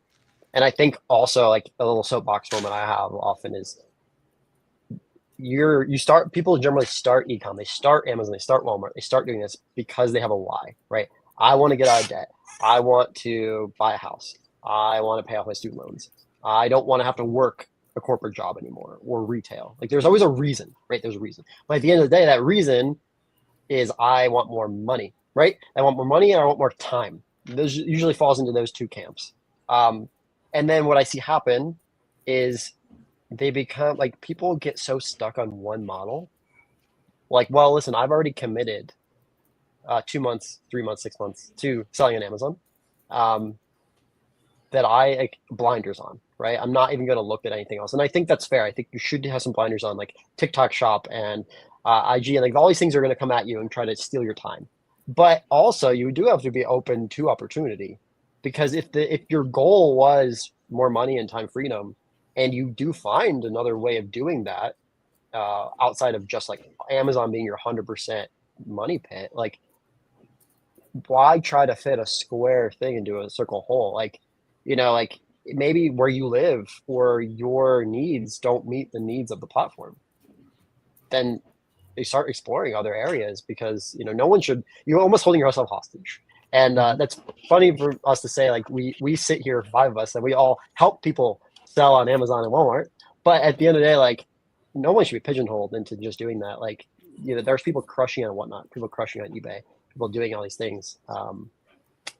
And I think also like a little soapbox moment I have often is people generally start ecom, they start Amazon, they start Walmart, they start doing this because they have a why, right? I want to get out of debt. I want to buy a house. I want to pay off my student loans. I don't want to have to work a corporate job anymore or retail. Like there's always a reason, right? There's a reason. But at the end of the day, that reason is I want more money, right? I want more money and I want more time. Those usually falls into those two camps. And then what I see happen is they become like people get so stuck on one model. Like, well, listen, I've already committed 2 months, 3 months, 6 months to selling on Amazon, that I like blinders on, right? I'm not even going to look at anything else. And I think that's fair. I think you should have some blinders on, like TikTok Shop and IG, and like all these things are going to come at you and try to steal your time. But also, you do have to be open to opportunity, because if your goal was more money and time freedom, and you do find another way of doing that outside of just like Amazon being your 100% money pit, like why try to fit a square thing into a circle hole? Like, like maybe where you live or your needs don't meet the needs of the platform. Then they start exploring other areas, because no one should. You're almost holding yourself hostage, and that's funny for us to say. Like we sit here, 5 of us, and we all help people sell on Amazon and Walmart. But at the end of the day, like no one should be pigeonholed into just doing that. Like there's people crushing on whatnot, people crushing on eBay, people doing all these things.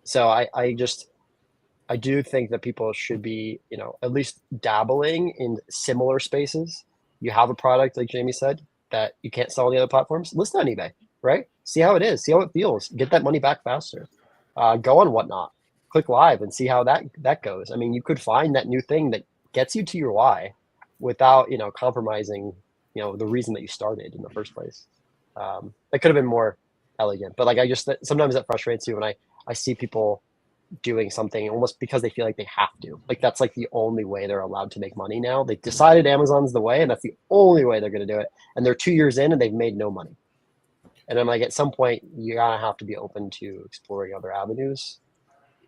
So I do think that people should be at least dabbling in similar spaces. You have a product, like Jamie said, that you can't sell on the other platforms, list it on eBay, right? See how it is, see how it feels, get that money back faster. Go on Whatnot, click live and see how that goes. I mean, you could find that new thing that gets you to your why without compromising the reason that you started in the first place. That could have been more elegant, but like sometimes that frustrates you when I see people doing something almost because they feel like they have to. Like that's like the only way they're allowed to make money now. They decided Amazon's the way, and that's the only way they're going to do it. And they're 2 years in and they've made no money. And I'm like, at some point, you're gonna have to be open to exploring other avenues.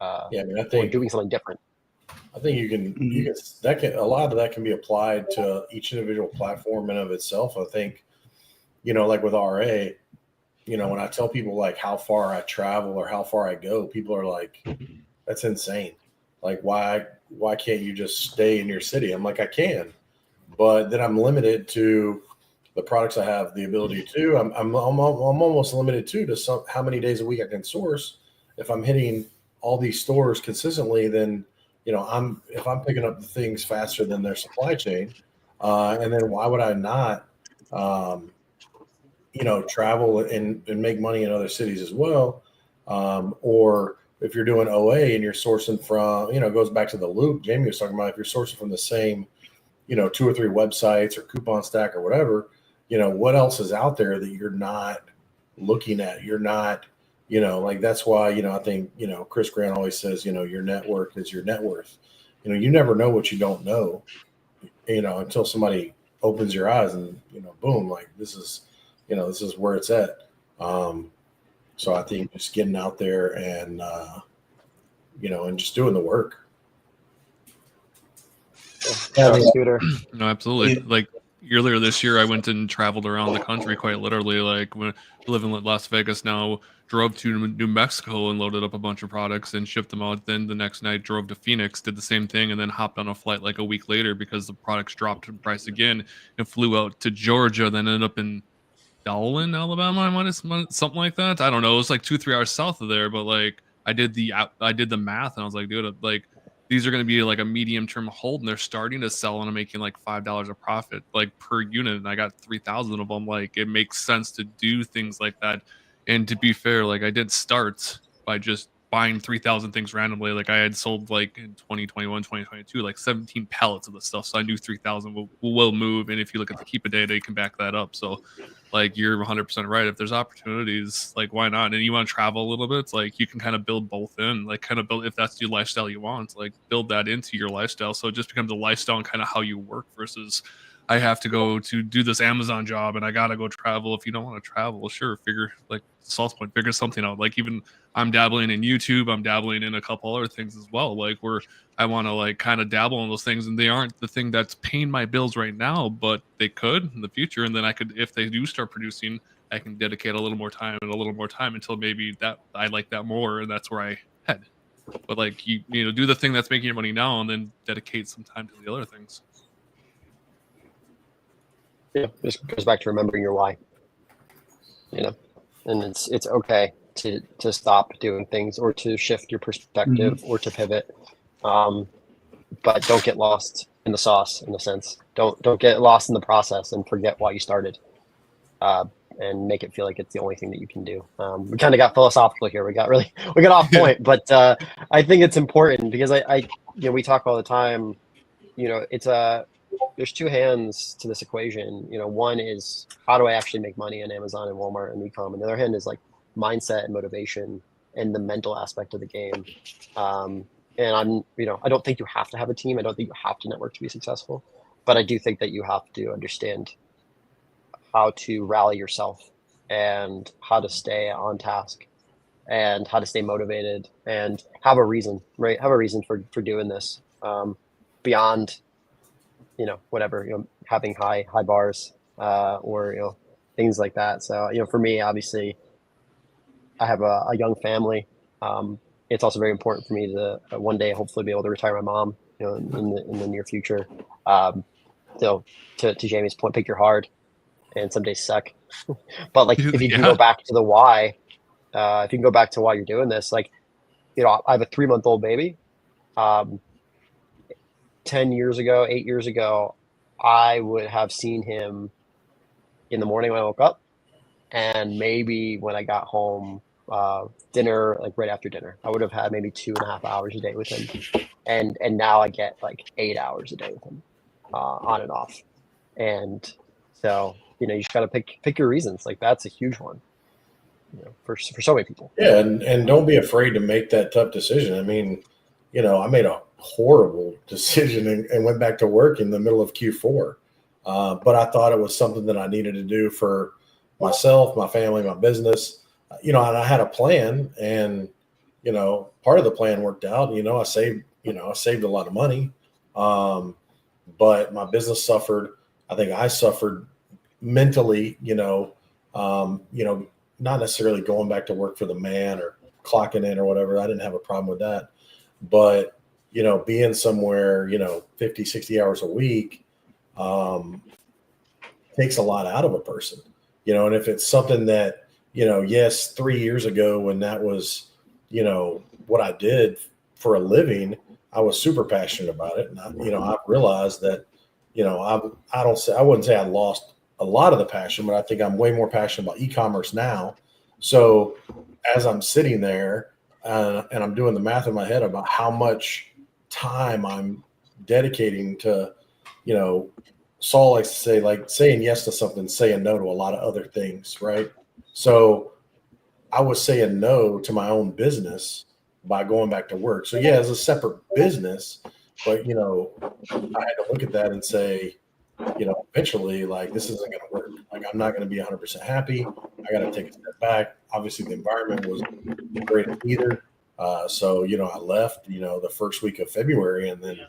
Yeah, I mean, I or think doing something different. I think you can a lot of that can be applied to each individual platform in of itself. I think, like with RA, when I tell people like how far I travel or how far I go, people are like, that's insane. Like, why can't you just stay in your city? I'm like, I can, but then I'm limited to the products I have the ability to. I'm almost limited to how many days a week I can source. If I'm hitting all these stores consistently, then if I'm picking up the things faster than their supply chain, and then why would I not, travel and make money in other cities as well? Or if you're doing OA and you're sourcing from, it goes back to the loop Jamie was talking about. If you're sourcing from the same, 2 or 3 websites or Coupon Stack or whatever, what else is out there that you're not looking at? You're not, like that's why, I think, Chris Grant always says, your network is your net worth. You never know what you don't know, until somebody opens your eyes and, boom, like this is where it's at. So I think just getting out there and, and just doing the work. Yeah, Scooter. No, absolutely. Like earlier this year, I went and traveled around the country quite literally. Like when I live in Las Vegas now, drove to New Mexico and loaded up a bunch of products and shipped them out. Then the next night drove to Phoenix, did the same thing, and then hopped on a flight like a week later because the products dropped in price again, and flew out to Georgia. Then ended up in Dowling, Alabama, something like that. I don't know. It was like 2-3 hours south of there, but like I did the math, and I was like, dude, like these are going to be like a medium term hold, and they're starting to sell, and I'm making like $5 a profit like per unit, and I got 3,000 of them. Like it makes sense to do things like that. And to be fair, like I did start by just buying 3,000 things randomly. Like I had sold like in 2021, 2022, like 17 pallets of the stuff. So I knew 3,000 will move. And if you look at the Keepa data, you can back that up. So like you're 100% right. If there's opportunities, like why not? And you want to travel a little bit, it's like you can kind of build both in, like kind of build, if that's your lifestyle you want, like build that into your lifestyle. So it just becomes a lifestyle and kind of how you work versus I have to go to do this Amazon job and I got to go travel. If you don't want to travel, sure, figure like Salt's point, figure something out. Like even I'm dabbling in YouTube, I'm dabbling in a couple other things as well. Like where I want to like kind of dabble in those things, and they aren't the thing that's paying my bills right now, but they could in the future. And then I could, if they do start producing, I can dedicate a little more time and a little more time until maybe that I like that more, and that's where I head. But like you know, do the thing that's making your money now, and then dedicate some time to the other things. Yeah, this goes back to remembering your why. And it's okay to stop doing things or to shift your perspective or to pivot, but don't get lost in the sauce. In a sense, don't get lost in the process and forget why you started. and make it feel like it's the only thing that you can do. We kind of got philosophical here. We got off point, but I think it's important because we talk all the time. There's two hands to this equation. One is how do I actually make money on Amazon and Walmart and ecom, and the other hand is like mindset and motivation and the mental aspect of the game. And I don't think you have to have a team. I don't think you have to network to be successful, but I do think that you have to understand how to rally yourself and how to stay on task and how to stay motivated and have a reason, right? Have a reason for doing this, beyond, whatever, having high bars, or, things like that. So, for me, obviously I have a young family. It's also very important for me to one day hopefully be able to retire my mom, in the near future. So to Jamie's point, pick your hard, and some days suck. But like, if you can go back to the why, if you can go back to why you're doing this, like, I have a 3-month-old baby. 10 years ago, 8 years ago, I would have seen him in the morning when I woke up, and maybe when I got home, dinner, like right after dinner. I would have had maybe 2.5 hours a day with him, and now I get like 8 hours a day with him, on and off. And so, you just got to pick your reasons. Like, that's a huge one, for so many people. Yeah, and don't be afraid to make that tough decision. I mean, I made a horrible decision and went back to work in the middle of Q4. But I thought it was something that I needed to do for myself, my family, my business. And I had a plan, and part of the plan worked out. I saved a lot of money, but my business suffered. I think I suffered mentally. Not necessarily going back to work for the man or clocking in or whatever. I didn't have a problem with that, but being somewhere 50, 60 hours a week takes a lot out of a person. And if it's something that, yes, 3 years ago when that was, what I did for a living, I was super passionate about it. And I've realized that, I wouldn't say I lost a lot of the passion, but I think I'm way more passionate about e-commerce now. So as I'm sitting there, and I'm doing the math in my head about how much time I'm dedicating to, Saul likes to say, like, saying yes to something, saying no to a lot of other things, right? So I was saying no to my own business by going back to work. So yeah, it's a separate business, but I had to look at that and say, eventually, like, this isn't going to work. Like, I'm not going to be 100% happy. I got to take a step back. Obviously, the environment was great either. So, I left, the first week of February, and then,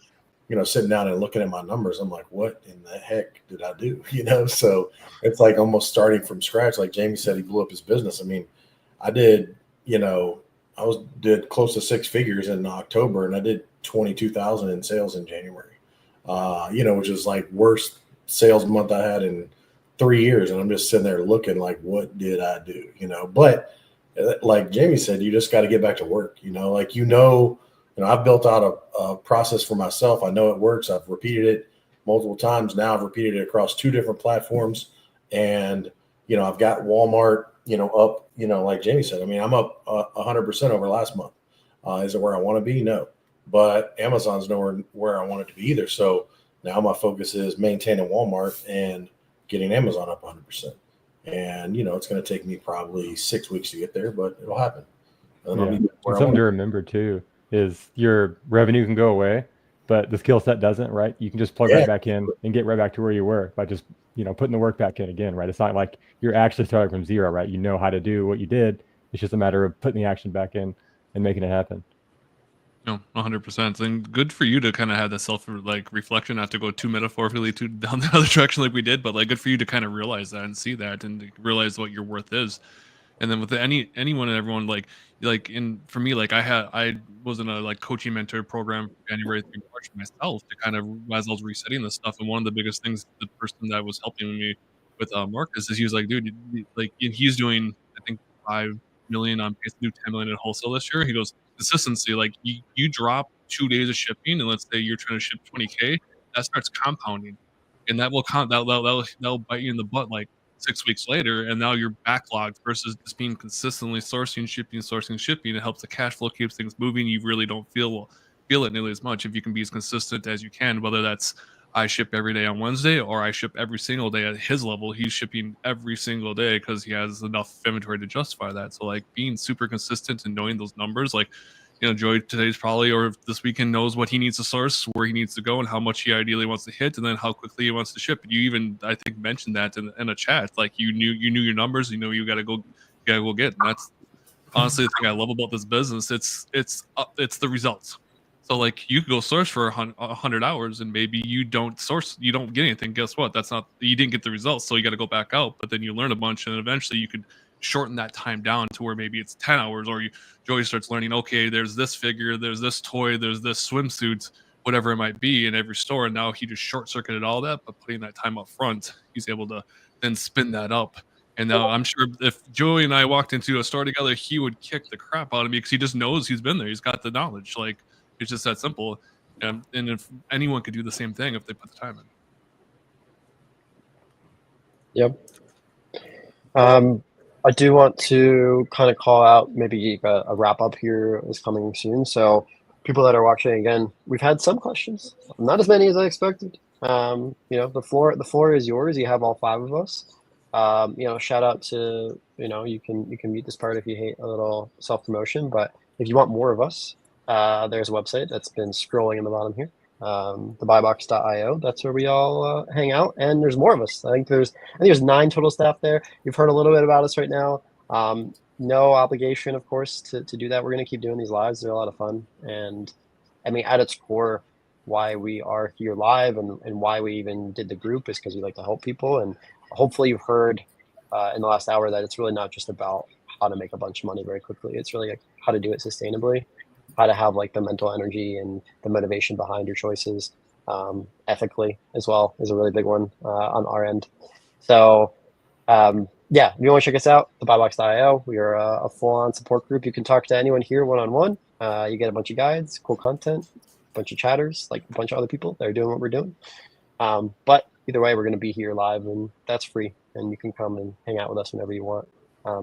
sitting down and looking at my numbers, I'm like, what in the heck did I do? So it's like almost starting from scratch. Like Jamie said, he blew up his business. I mean, I did, did close to 6 figures in October, and I did 22,000 in sales in January, which is like worst sales month I had in 3 years. And I'm just sitting there looking like, what did I do? But like Jamie said, you just got to get back to work, I've built out a process for myself. I know it works. I've repeated it multiple times. Now I've repeated it across 2 different platforms, and, I've got Walmart, up, like Jamie said, I mean, I'm up 100% over last month. Is it where I want to be? No, but Amazon's nowhere where I want it to be either. So now my focus is maintaining Walmart and getting Amazon up 100%. And, it's going to take me probably 6 weeks to get there, but it'll happen. And I'll be where I Something want to to remember too is your revenue can go away, but the skill set doesn't, right? You can just plug right back in and get right back to where you were by just, putting the work back in again, right? It's not like you're actually starting from zero, right? You know how to do what you did. It's just a matter of putting the action back in and making it happen. No, 100%. And good for you to kind of have the reflection, not to go too metaphorically down the other direction like we did, but like good for you to kind of realize that and see that and realize what your worth is. And then with anyone and everyone, for me, like I was in a coaching mentor program from January through March myself to kind of, as I was resetting this stuff. And one of the biggest things, the person that was helping me with Marcus, is he was like, dude, he's doing, I think, 5 million on pace to do 10 million in wholesale this year. He goes, consistency, like you drop 2 days of shipping, and let's say you're trying to ship 20K, that starts compounding, and that will that'll bite you in the butt like 6 weeks later, and now you're backlogged versus just being consistently sourcing, shipping. It helps the cash flow, keeps things moving. You really don't feel it nearly as much if you can be as consistent as you can, whether that's I ship every day on Wednesday or I ship every single day. At his level, he's shipping every single day because he has enough inventory to justify that. So like being super consistent and knowing those numbers, like, Joey today's probably, or this weekend, knows what he needs to source, where he needs to go, and how much he ideally wants to hit, and then how quickly he wants to ship. You even, I think, mentioned that in a chat. Like you knew your numbers. You got to go get. And that's honestly the thing I love about this business. It's the results. So like you could go source for 100 hours and maybe you don't get anything. Guess what? You didn't get the results. So you got to go back out, but then you learn a bunch and eventually you could shorten that time down to where maybe it's 10 hours, or Joey starts learning, okay, there's this figure, there's this toy, there's this swimsuit, whatever it might be in every store. And now he just short circuited all that, but putting that time up front, he's able to then spin that up. And now I'm sure if Joey and I walked into a store together, he would kick the crap out of me because he just knows he's been there. He's got the knowledge. Like, it's just that simple. And if anyone could do the same thing if they put the time in. Yep. I do want to kind of call out maybe a wrap up here is coming soon. So people that are watching, again, we've had some questions, not as many as I expected. The floor is yours. You have all 5 of us. Shout out to, you can mute this part if you hate a little self-promotion, but if you want more of us, there's a website that's been scrolling in the bottom here, TheBuyBox.io. That's where we all hang out, and there's more of us. I think there's 9 total staff there. You've heard a little bit about us right now. No obligation, of course, to do that. We're going to keep doing these lives. They're a lot of fun, and I mean, at its core, why we are here live and why we even did the group is because we like to help people. And hopefully you've heard in the last hour that it's really not just about how to make a bunch of money very quickly. It's really like how to do it sustainably, how to have like the mental energy and the motivation behind your choices, ethically as well is a really big one on our end. So if you want to check us out, TheBuyBox.io. We are a full-on support group. You can talk to anyone here one-on-one. You get a bunch of guides, cool content, a bunch of chatters, like a bunch of other people that are doing what we're doing. But either way, we're going to be here live, and that's free, and you can come and hang out with us whenever you want.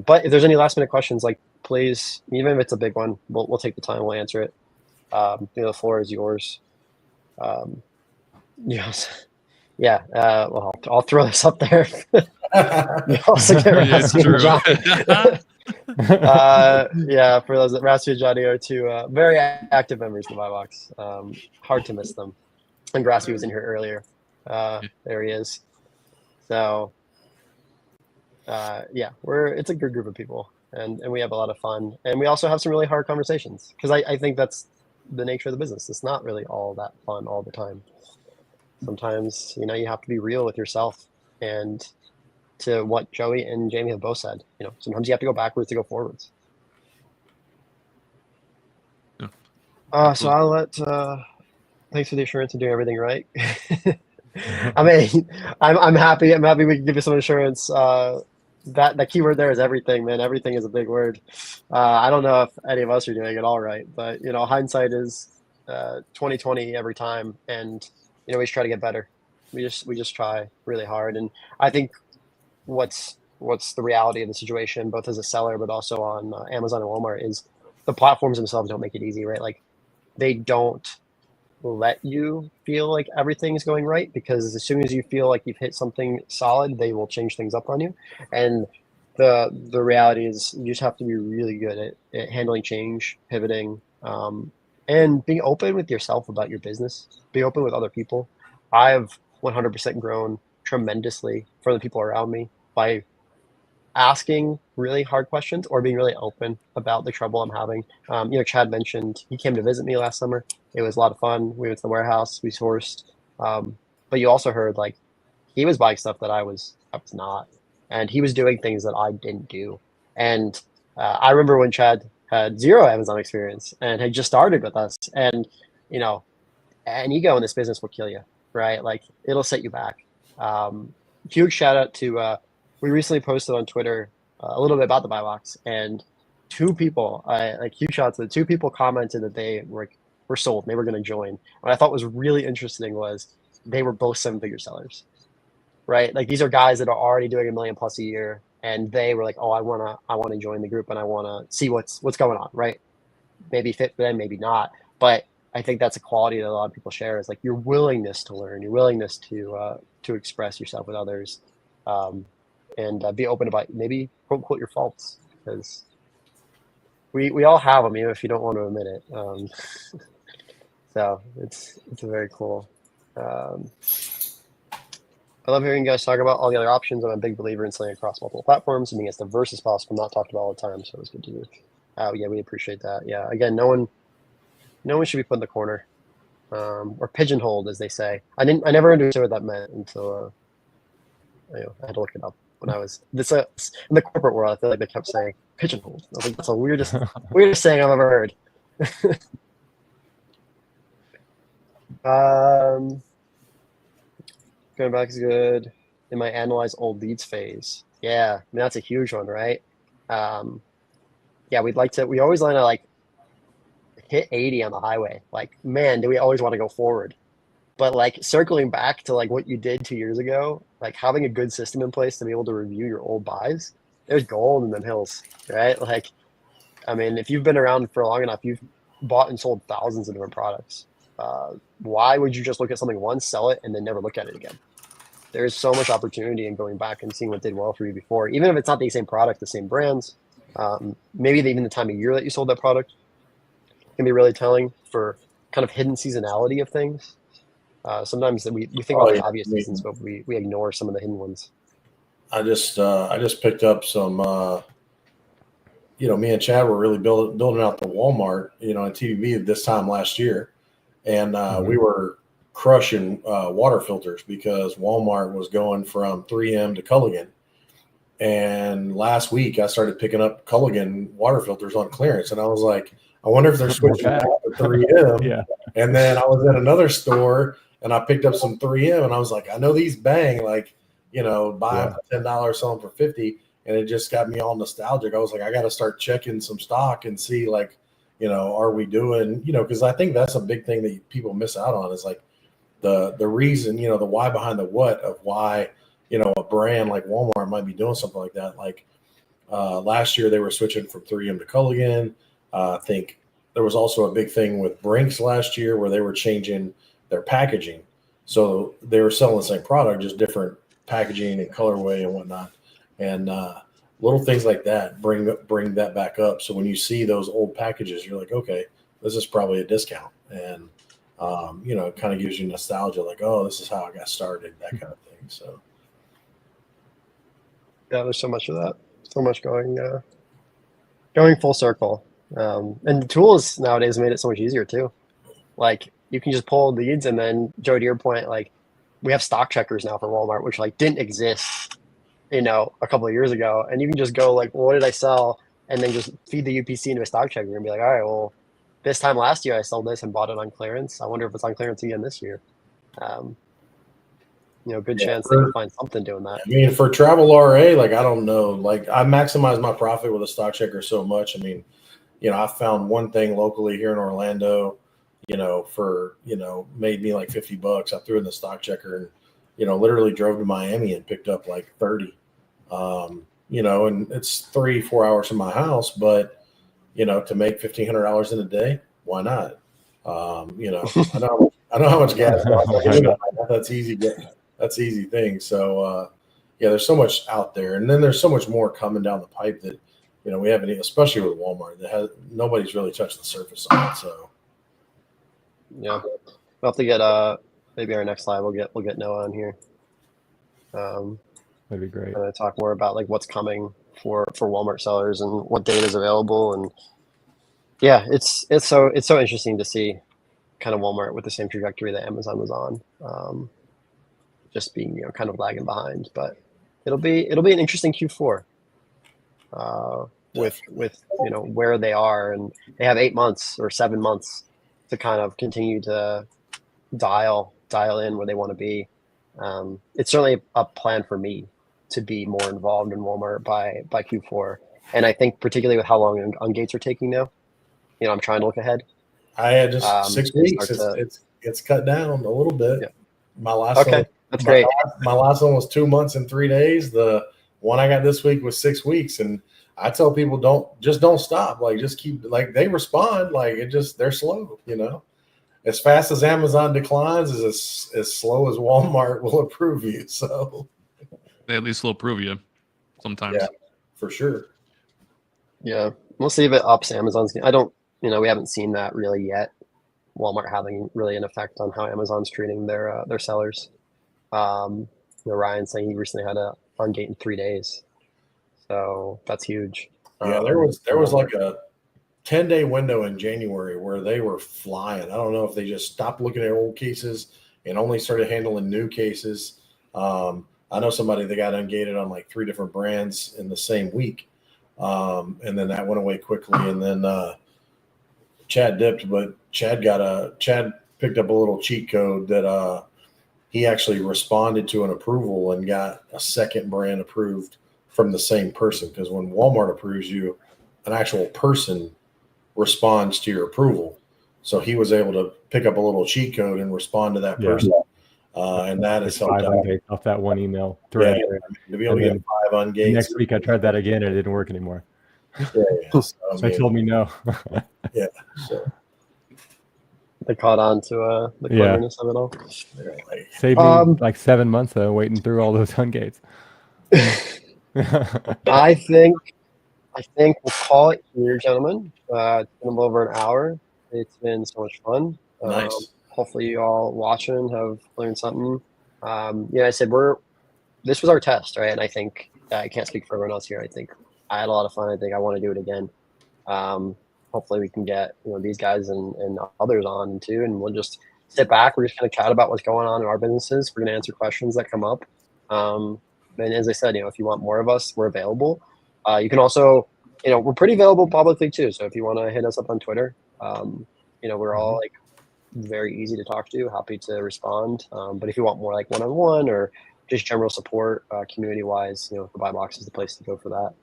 But if there's any last-minute questions, like, please, even if it's a big one, we'll take the time, we'll answer it. The floor is yours. Yes. Yeah. Well, I'll throw this up there. You also get Rasty and Johnny. For those that Rasty and Johnny are 2 very active members of the TheBuyBox. Hard to miss them. And Rasty was in here earlier. There he is. So it's a good group of people, and we have a lot of fun, and we also have some really hard conversations because I think that's the nature of the business. It's not really all that fun all the time. Sometimes you have to be real with yourself, and to what Joey and Jamie have both said, sometimes you have to go backwards to go forwards. So I'll let thanks for the assurance of doing everything right. I mean, I'm happy we can give you some assurance. That keyword there is everything, man. Everything is a big word. I don't know if any of us are doing it all right, but hindsight is 20/20 every time, and we just try to get better. We just try really hard, and I think what's the reality of the situation, both as a seller but also on Amazon and Walmart, is the platforms themselves don't make it easy, right? Like they don't let you feel like everything's going right, because as soon as you feel like you've hit something solid, they will change things up on you. And the reality is you just have to be really good at handling change, pivoting, and being open with yourself about your business, be open with other people. I've 100% grown tremendously from the people around me by asking really hard questions or being really open about the trouble I'm having. Chad mentioned he came to visit me last summer. It was a lot of fun. We went to the warehouse, we sourced, but you also heard like he was buying stuff that I was not, and he was doing things that I didn't do. And I remember when Chad had 0 Amazon experience and had just started with us, and an ego in this business will kill you, right? Like it'll set you back. Huge shout out to we recently posted on Twitter a little bit about the TheBuyBox, and 2 people, huge shout out to the 2 people commented that they were sold and they were going to join. What I thought was really interesting was they were both 7-figure sellers. right? Like these are guys that are already doing $1 million plus a year, and they were like, oh, I wanna join the group and I wanna see what's going on, right? Maybe fit for them, maybe not. But I think that's a quality that a lot of people share is like your willingness to learn, your willingness to express yourself with others, and be open about maybe quote unquote your faults, because we all have them, even if you don't want to admit it. So it's very cool. I love hearing you guys talk about all the other options. I'm a big believer in selling across multiple platforms and being as diverse as possible, not talked about all the time. So it's good to hear. Yeah, we appreciate that. Yeah, again, no one should be put in the corner, or pigeonholed, as they say. I never understood what that meant until I had to look it up when I was in the corporate world. I feel like they kept saying pigeonholed. I was like, that's the weirdest saying I've ever heard. Going back is good. In my analyze old leads phase. Yeah, I mean, that's a huge one, right? Yeah, we always want to like hit 80 on the highway. Like, man, do we always want to go forward? But like circling back to like what you did 2 years ago, like having a good system in place to be able to review your old buys, there's gold in them hills, right? Like, I mean, if you've been around for long enough, you've bought and sold thousands of different products. Why would you just look at something once, sell it, and then never look at it again? There's so much opportunity in going back and seeing what did well for you before, even if it's not the same product, the same brands. Maybe even the time of year that you sold that product can be really telling for kind of hidden seasonality of things. Sometimes that we think about the obvious seasons, but we ignore some of the hidden ones. I just picked up some. Me and Chad were really building out the Walmart, in TVB this time last year, and we were crushing water filters because Walmart was going from 3M to Culligan. And last week I started picking up Culligan water filters on clearance, and I was like, I wonder if they're switching back to 3M. Yeah. And then I was at another store and I picked up some 3M, and I was like, I know these bang, like, buy them for $10, sell them for $50. And it just got me all nostalgic. I was like, I got to start checking some stock and see, like, are we doing, because I think that's a big thing that people miss out on is like the reason, the why behind the what of why, a brand like Walmart might be doing something like that. Like last year they were switching from 3M to Culligan. I think there was also a big thing with Brinks last year where they were changing their packaging. So they were selling the same product, just different packaging and colorway and whatnot. And little things like that bring that back up. So when you see those old packages, you're like, okay, this is probably a discount. And, it kind of gives you nostalgia, like, oh, this is how I got started, that kind of thing. So. Yeah, there's so much of that. So much going full circle. And the tools nowadays made it so much easier too. Like you can just pull leads, and then Joe, to your point, like we have stock checkers now for Walmart, which like didn't exist, a couple of years ago. And you can just go like, well, what did I sell? And then just feed the UPC into a stock checker and be like, all right, well, this time last year I sold this and bought it on clearance. I wonder if it's on clearance again this year. Good chance that you'll find something doing that. I mean, for travel RA, like, I don't know, like I maximize my profit with a stock checker so much. I mean, I found one thing locally here in Orlando, for, made me like $50. I threw in the stock checker and, literally drove to Miami and picked up like 30, and it's 3-4 hours from my house, but, to make $1,500 in a day, why not? I know how much gas costs. That's easy. That's easy thing. So, there's so much out there, and then there's so much more coming down the pipe that, we haven't, especially with Walmart, nobody's really touched the surface on it. So, yeah, we'll have to get maybe our next live. We'll get Noah on here. That'd be great. Talk more about like what's coming for Walmart sellers and what data is available, and yeah, it's so interesting to see kind of Walmart with the same trajectory that Amazon was on, just being kind of lagging behind. But it'll be an interesting Q4 with where they are, and they have 8 months or 7 months to kind of continue to dial in where they want to be. It's certainly a plan for me to be more involved in Walmart by Q4, and I think particularly with how long gates are taking now, I'm trying to look ahead. I had just 6 weeks. It's cut down a little bit. Yeah. My last That's great. My last one was 2 months and 3 days. The one I got this week was 6 weeks. And I tell people don't stop. Like just keep like they respond. Like they're slow, you know. As fast as Amazon declines is as slow as Walmart will approve you. So They at least will approve you sometimes. Yeah. For sure. Yeah, we'll see if it ups Amazon's. I don't, we haven't seen that really yet. Walmart having really an effect on how Amazon's treating their sellers. Ryan saying he recently had a ungate in 3 days, so that's huge. Yeah, there was like a 10-day window in January where they were flying. I don't know if they just stopped looking at old cases and only started handling new cases. I know somebody that got ungated on like 3 different brands in the same week. And then that went away quickly. And then Chad dipped, but Chad picked up a little cheat code that he actually responded to an approval and got a second brand approved from the same person. Because when Walmart approves you, an actual person responds to your approval. So he was able to pick up a little cheat code and respond to that person. And that has helped 5 out. ungates off that one email thread. To be able to get 5 ungates. Next week I tried that again and it didn't work anymore. Yeah. So, So they told me no. Yeah. So They caught on to the cleverness of it all. they're like, Saved me like 7 months though, waiting through all those ungates. I think we'll call it here, gentlemen. It's been over an hour. It's been so much fun. nice. Hopefully you all watching have learned something. I said this was our test, right? And I think I can't speak for everyone else here. I think I had a lot of fun. I think I want to do it again. Hopefully we can get these guys and others on too, and we'll just sit back. We're just going to chat about what's going on in our businesses. We're going to answer questions that come up. And as I said, if you want more of us, we're available. You can also, we're pretty available publicly too. So if you want to hit us up on Twitter, we're all like very easy to talk to, happy to respond. But if you want more like one-on-one or just general support community-wise, the Buy Box is the place to go for that.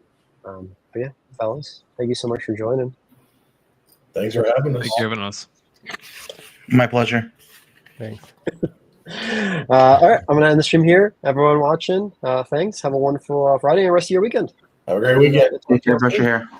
But yeah, fellas, thank you so much for joining. Thanks for having us. Thank you for having us. My pleasure. Thanks. All right, I'm going to end the stream here. Everyone watching, thanks. Have a wonderful Friday and rest of your weekend. Have a great weekend. Take care, brush your hair.